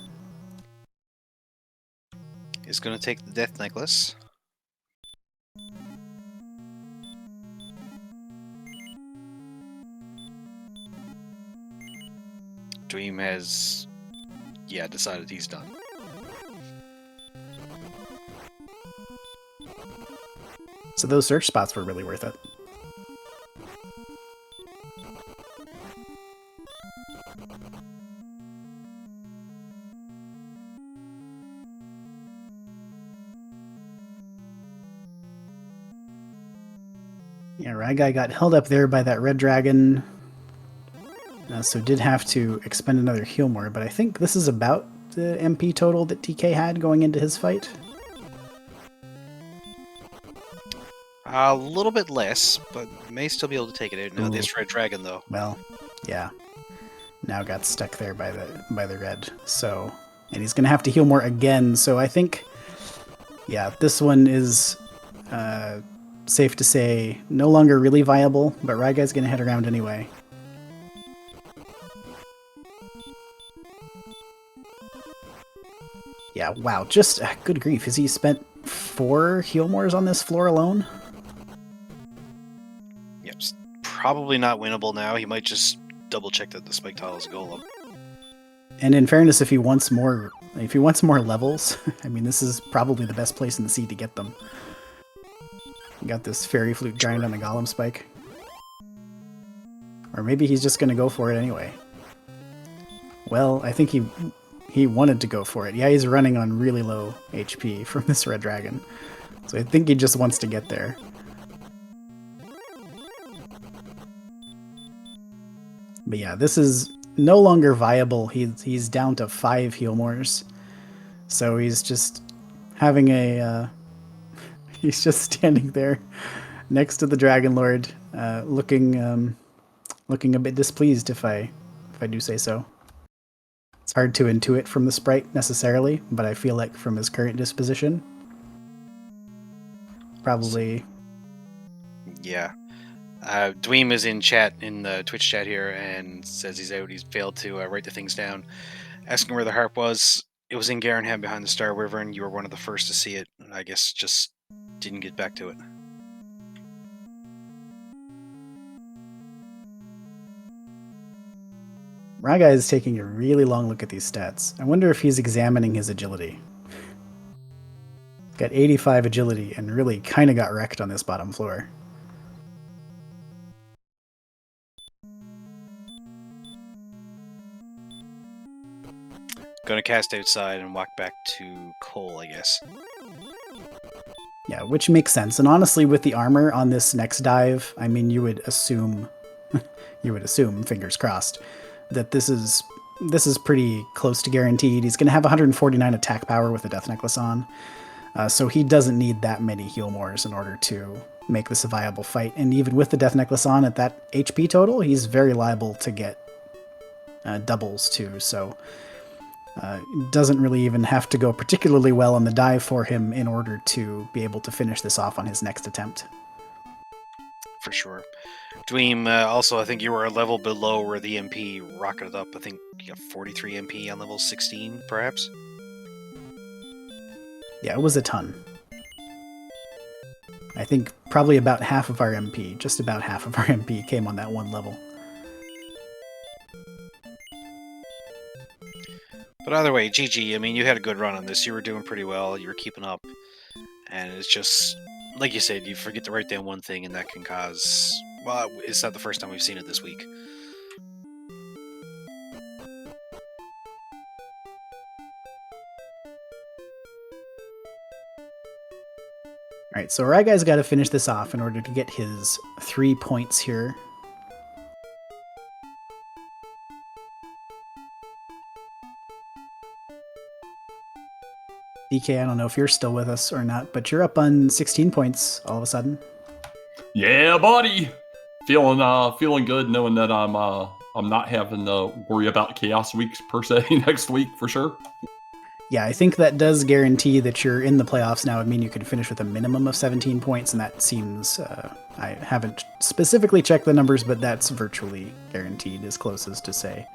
He's going to take the Death Necklace. Dweem has, decided he's done. So those search spots were really worth it. Yeah, Ryguy got held up there by that red dragon. So did have to expend another Healmore, but I think this is about the MP total that DK had going into his fight. A little bit less, but may still be able to take it out. Now this red dragon, though. Well, yeah. Now got stuck there by the red. So, and he's gonna have to heal more again. So I think, this one is safe to say no longer really viable. But Ryguy's gonna head around anyway. Yeah, wow, just good grief. Has he spent 4 Healmores on this floor alone? Yep, probably not winnable now. He might just double check that the spike tile is a golem. And in fairness, if he wants more levels, I mean, this is probably the best place in the sea to get them. You got this fairy flute giant on the golem spike. Or maybe he's just going to go for it anyway. Well, I think he wanted to go for it. Yeah, he's running on really low HP from this red dragon. So I think he just wants to get there. But yeah, this is no longer viable. He's down to 5 Healmores. So he's just having a... he's just standing there next to the Dragon Lord, looking a bit displeased, if I do say so. It's hard to intuit from the sprite necessarily, but I feel like from his current disposition, probably. Yeah. Dweem is in chat, in the Twitch chat here, and says he's out. He's failed to write the things down. asking where the harp was. It was in Garenham behind the Star Wyvern. You were one of the first to see it. I guess just didn't get back to it. Ryguy is taking a really long look at these stats. I wonder if he's examining his agility. Got 85 agility and really kind of got wrecked on this bottom floor. Gonna cast outside and walk back to Cole, I guess. Yeah, which makes sense. And honestly, with the armor on this next dive, I mean, you would assume, fingers crossed, that this is pretty close to guaranteed. He's going to have 149 attack power with the Death Necklace on, so he doesn't need that many heal mores in order to make this a viable fight. And even with the Death Necklace on at that HP total, he's very liable to get doubles too. So doesn't really even have to go particularly well on the dive for him in order to be able to finish this off on his next attempt. For sure. Dweem, also, I think you were a level below where the MP rocketed up. I think you have 43 MP on level 16, perhaps? Yeah, it was a ton. I think probably about half of our MP, just about half of our MP came on that one level. But either way, GG, I mean, you had a good run on this. You were doing pretty well. You were keeping up. And it's just, like you said, you forget to write down one thing, and that can cause... Well, it's not the first time we've seen it this week. Alright, so Ryguy's got to finish this off in order to get his 3 points here. DK, I don't know if you're still with us or not, but you're up on 16 points all of a sudden. Yeah, buddy. Feeling good, knowing that I'm not having to worry about chaos weeks per se next week for sure. Yeah, I think that does guarantee that you're in the playoffs now. I mean, you can finish with a minimum of 17 points, and that seems, I haven't specifically checked the numbers, but that's virtually guaranteed, as close as to say.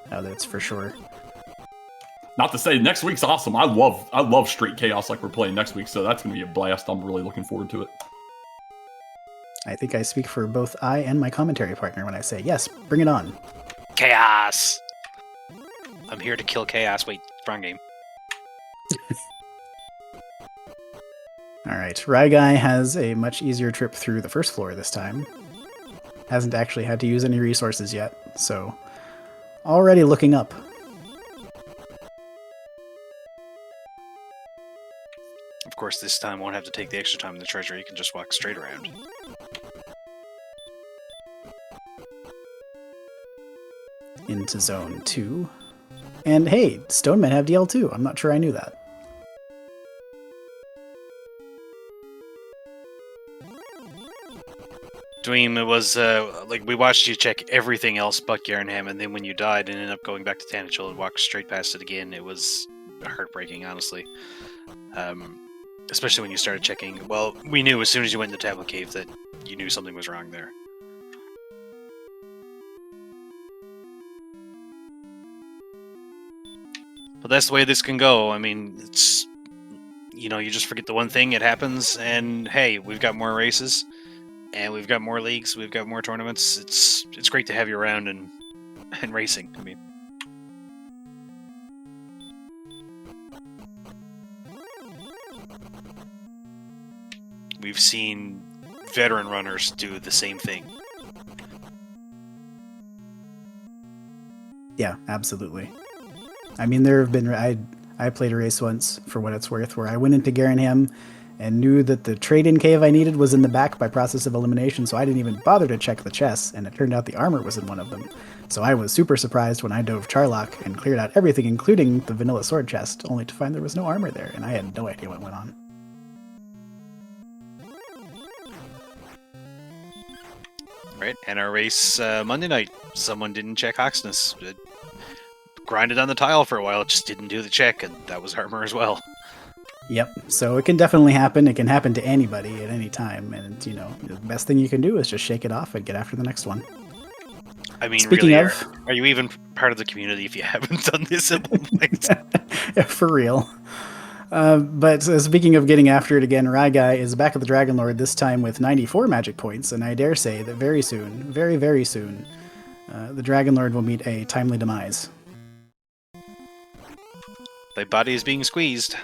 That's for sure. Not to say next week's awesome. I love straight chaos like we're playing next week, so that's going to be a blast. I'm really looking forward to it. I think I speak for both I and my commentary partner when I say, yes, bring it on. Chaos! I'm here to kill chaos. Wait, wrong game. Alright, Ryguy has a much easier trip through the first floor this time. Hasn't actually had to use any resources yet, so already looking up. Of course, this time won't have to take the extra time in the treasure. You can just walk straight around. Into zone 2. And hey, Stonemen have DL too. I'm not sure I knew that. Dweem, it was, like, we watched you check everything else but Garenham, and then when you died and ended up going back to Tanachel and walked straight past it again, it was heartbreaking, honestly. Especially when you started checking. Well, we knew as soon as you went into Tablet Cave that you knew something was wrong there. But that's the way this can go. I mean, it's, you know, you just forget the one thing, it happens, and hey, we've got more races, and we've got more leagues, we've got more tournaments. It's great to have you around and racing. I mean, we've seen veteran runners do the same thing. Yeah, absolutely. I mean, there have been... I played a race once, for what it's worth, where I went into Garenham and knew that the trade-in cave I needed was in the back by process of elimination, so I didn't even bother to check the chests, and it turned out the armor was in one of them. So I was super surprised when I dove Charlock and cleared out everything, including the vanilla sword chest, only to find there was no armor there, and I had no idea what went on. Right, and our race Monday night, someone didn't check Oxness. It grinded on the tile for a while, it just didn't do the check, and that was armor as well. Yep, so it can definitely happen. It can happen to anybody at any time, and, you know, the best thing you can do is just shake it off and get after the next one. I mean, Speaking really, of, are you even part of the community if you haven't done this at one point? for real. But speaking of getting after it again, Ryguy is back at the Dragon Lord, this time with 94 magic points, and I dare say that very soon, very, very soon, the Dragon Lord will meet a timely demise. My body is being squeezed.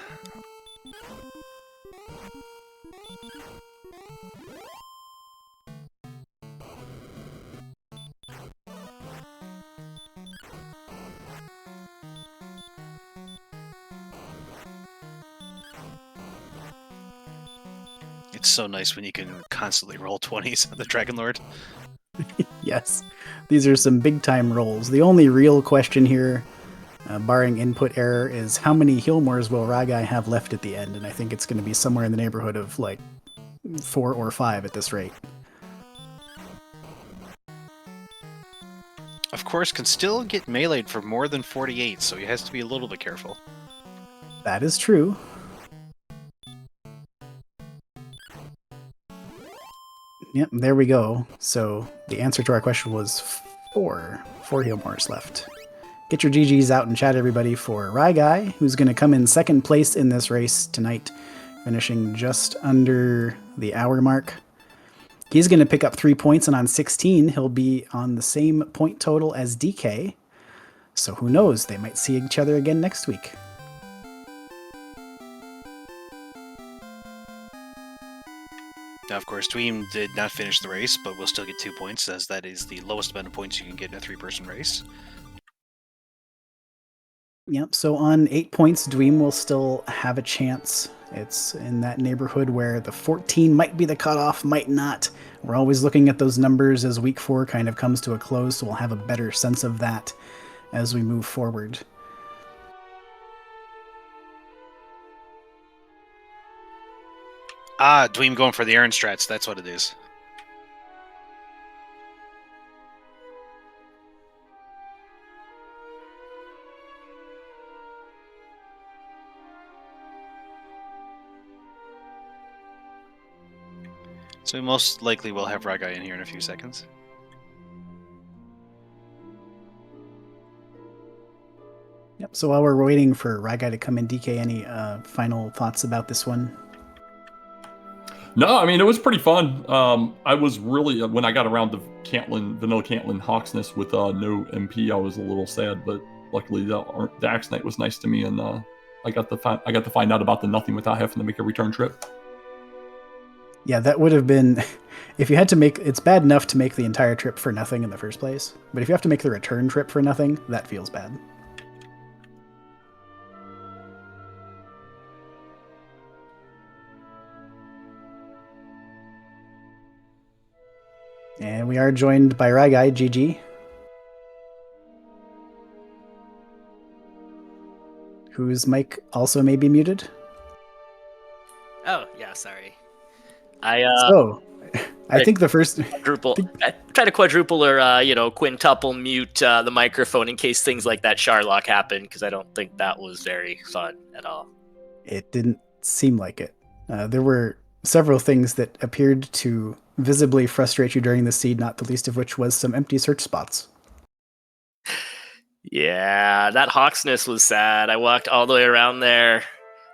It's so nice when you can constantly roll 20s on the Dragon Lord. Yes, these are some big-time rolls. The only real question here, barring input error, is how many Healmores will Ryguy have left at the end? And I think it's going to be somewhere in the neighborhood of, like, 4 or 5 at this rate. Of course, can still get meleeed for more than 48, so he has to be a little bit careful. That is true. Yep, there we go. So the answer to our question was 4 Healmores left. Get your GGs out in chat, everybody, for Ryguy, who's going to come in second place in this race tonight, finishing just under the hour mark. He's going to pick up 3 points, and on 16, he'll be on the same point total as DK. So who knows? They might see each other again next week. Now, of course, Dweem did not finish the race, but will still get 2 points, as that is the lowest amount of points you can get in a 3-person race. Yep, so on 8 points, Dweem will still have a chance. It's in that neighborhood where the 14 might be the cutoff, might not. We're always looking at those numbers as week 4 kind of comes to a close, so we'll have a better sense of that as we move forward. Ah, Dweem going for the Aaron strats, that's what it is. So we most likely will have Ryguy in here in a few seconds. Yep, so while we're waiting for Ryguy to come in, DK, any final thoughts about this one? No, I mean, it was pretty fun. I was really, when I got around to Vanilla Cantlin Hawksness with no MP, I was a little sad, but luckily the Axnite was nice to me, and I got to find out about the nothing without having to make a return trip. Yeah, that would have been, if you had to make, it's bad enough to make the entire trip for nothing in the first place, but if you have to make the return trip for nothing, that feels bad. And we are joined by Ryguy, GG, whose mic also may be muted. Oh, yeah, sorry. I think the first... I try to quadruple or, quintuple mute the microphone in case things like that Sharlock happen, because I don't think that was very fun at all. It didn't seem like it. There were several things that appeared to visibly frustrate you during the seed, not the least of which was some empty search spots. Yeah, that Hawksness was sad. I walked all the way around there.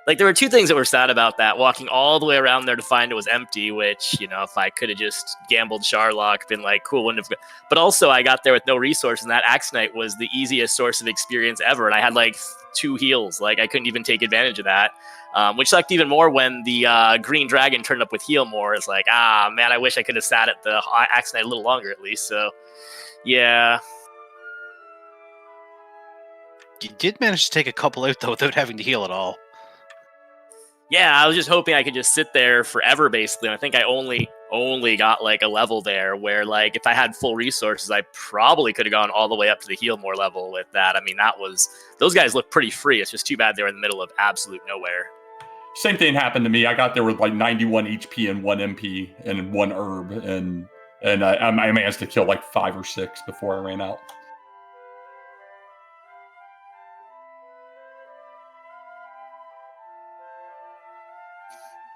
Like, there were 2 things that were sad about that. Walking all the way around there to find it was empty, which, if I could have just gambled Sharlock, been like, cool, wouldn't have... But also, I got there with no resource, and that Axnite was the easiest source of experience ever, and I had, 2 heals. I couldn't even take advantage of that, which sucked even more when the Green Dragon turned up with heal more. It's like, man, I wish I could have sat at the Axnite a little longer, at least, so... Yeah. You did manage to take a couple out, though, without having to heal at all. Yeah, I was just hoping I could just sit there forever, basically. I think I only got a level there where, if I had full resources, I probably could have gone all the way up to the heal more level with that. I mean, those guys look pretty free. It's just too bad they're in the middle of absolute nowhere. Same thing happened to me. I got there with 91 HP and 1 MP and 1 herb, and I managed to kill 5 or 6 before I ran out.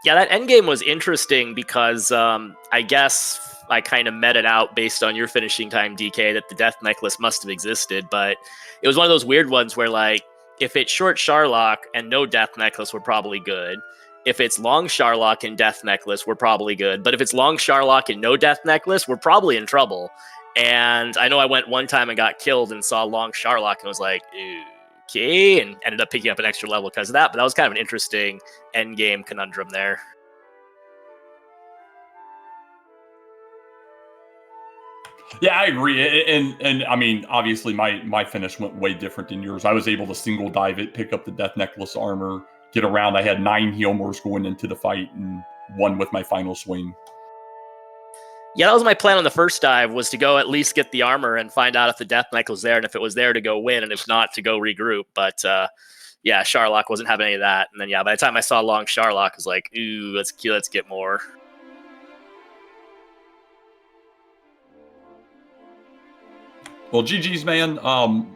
Yeah, that endgame was interesting because I guess I kind of met it out based on your finishing time, DK, that the Death Necklace must have existed. But it was one of those weird ones where, like, if it's short Sharlock and no Death Necklace, we're probably good. If it's long Sharlock and Death Necklace, we're probably good. But if it's long Sharlock and no Death Necklace, we're probably in trouble. And I know I went one time and got killed and saw long Sharlock and was like, okay, and ended up picking up an extra level because of that. But that was kind of an interesting end game conundrum there. Yeah, I agree. And I mean, obviously my finish went way different than yours. I was able to single dive it, pick up the Death Necklace armor, get around. I had 9 Healmores going into the fight and won with my final swing. Yeah, that was my plan on the first dive, was to go at least get the armor and find out if the Death Necklace was there, and if it was there to go win, and if not, to go regroup. But yeah, Sharlock wasn't having any of that. And then yeah, by the time I saw long Sharlock, I was like, ooh, let's get more. Well, GG's, man.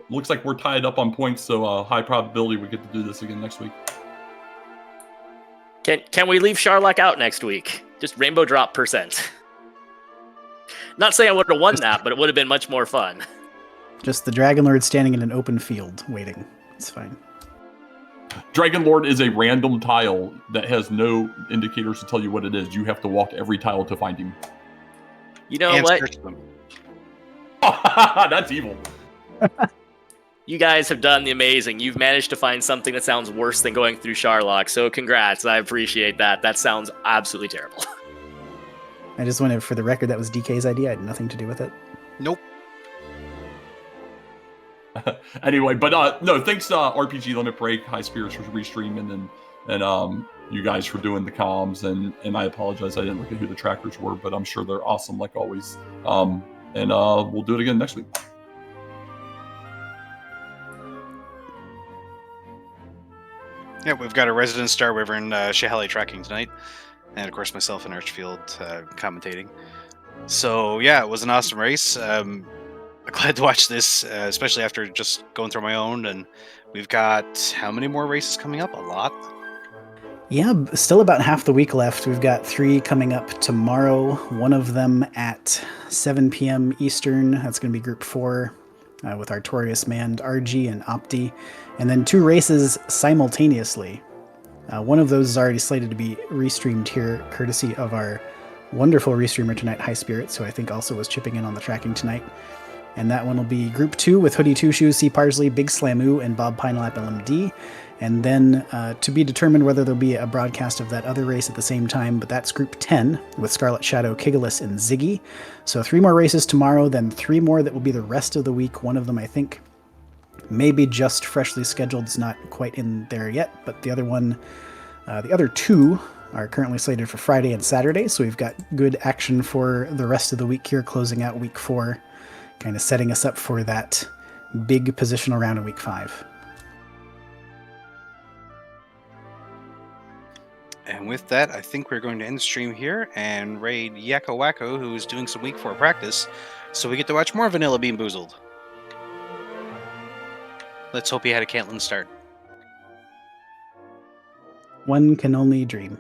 Looks like we're tied up on points, so high probability we get to do this again next week. Can we leave Sharlock out next week? Just rainbow drop %. Not saying I would have won that, but it would have been much more fun. Just the Dragon Lord standing in an open field, waiting. It's fine. Dragon Lord is a random tile that has no indicators to tell you what it is. You have to walk every tile to find him. You know And what? search them. That's evil. You guys have done the amazing. You've managed to find something that sounds worse than going through Sharlock, so congrats. I appreciate that. That sounds absolutely terrible. I just wanted, for the record, that was DK's idea. I had nothing to do with it. Nope. Anyway, but no, thanks RPG Limit Break, High Spirits for restreaming, and you guys for doing the comms, and I apologize I didn't look at who the trackers were, but I'm sure they're awesome like always. And we'll do it again next week. Yeah, we've got a resident Star Wyvern Shahali tracking tonight, and of course myself and Archfield commentating. So yeah, it was an awesome race. I'm glad to watch this, especially after just going through my own. And we've got how many more races coming up? A lot. Yeah, still about half the week left. We've got 3 coming up tomorrow. One of them at 7 p.m. Eastern. That's going to be Group 4 with Artorias Manned, RG, and Opti. And then 2 races simultaneously. One of those is already slated to be restreamed here, courtesy of our wonderful restreamer tonight, High Spirits, who I think also was chipping in on the tracking tonight. And that one will be Group 2 with Hoodie 2 Shoes, C Parsley, Big Slamoo, and Bob Pinelap LMD. And then to be determined whether there'll be a broadcast of that other race at the same time, but that's Group 10 with Scarlet Shadow, Kigalus, and Ziggy. So 3 more races tomorrow, then 3 more that will be the rest of the week. One of them, I think, maybe just freshly scheduled. It's not quite in there yet, but the other 2 are currently slated for Friday and Saturday. So we've got good action for the rest of the week here, closing out week 4, kind of setting us up for that big positional round in week 5. And with that, I think we're going to end the stream here and raid Yakko Wacko, who's doing some week 4 practice, so we get to watch more Vanilla Bean Boozled. Let's hope he had a Caitlyn start. One can only dream.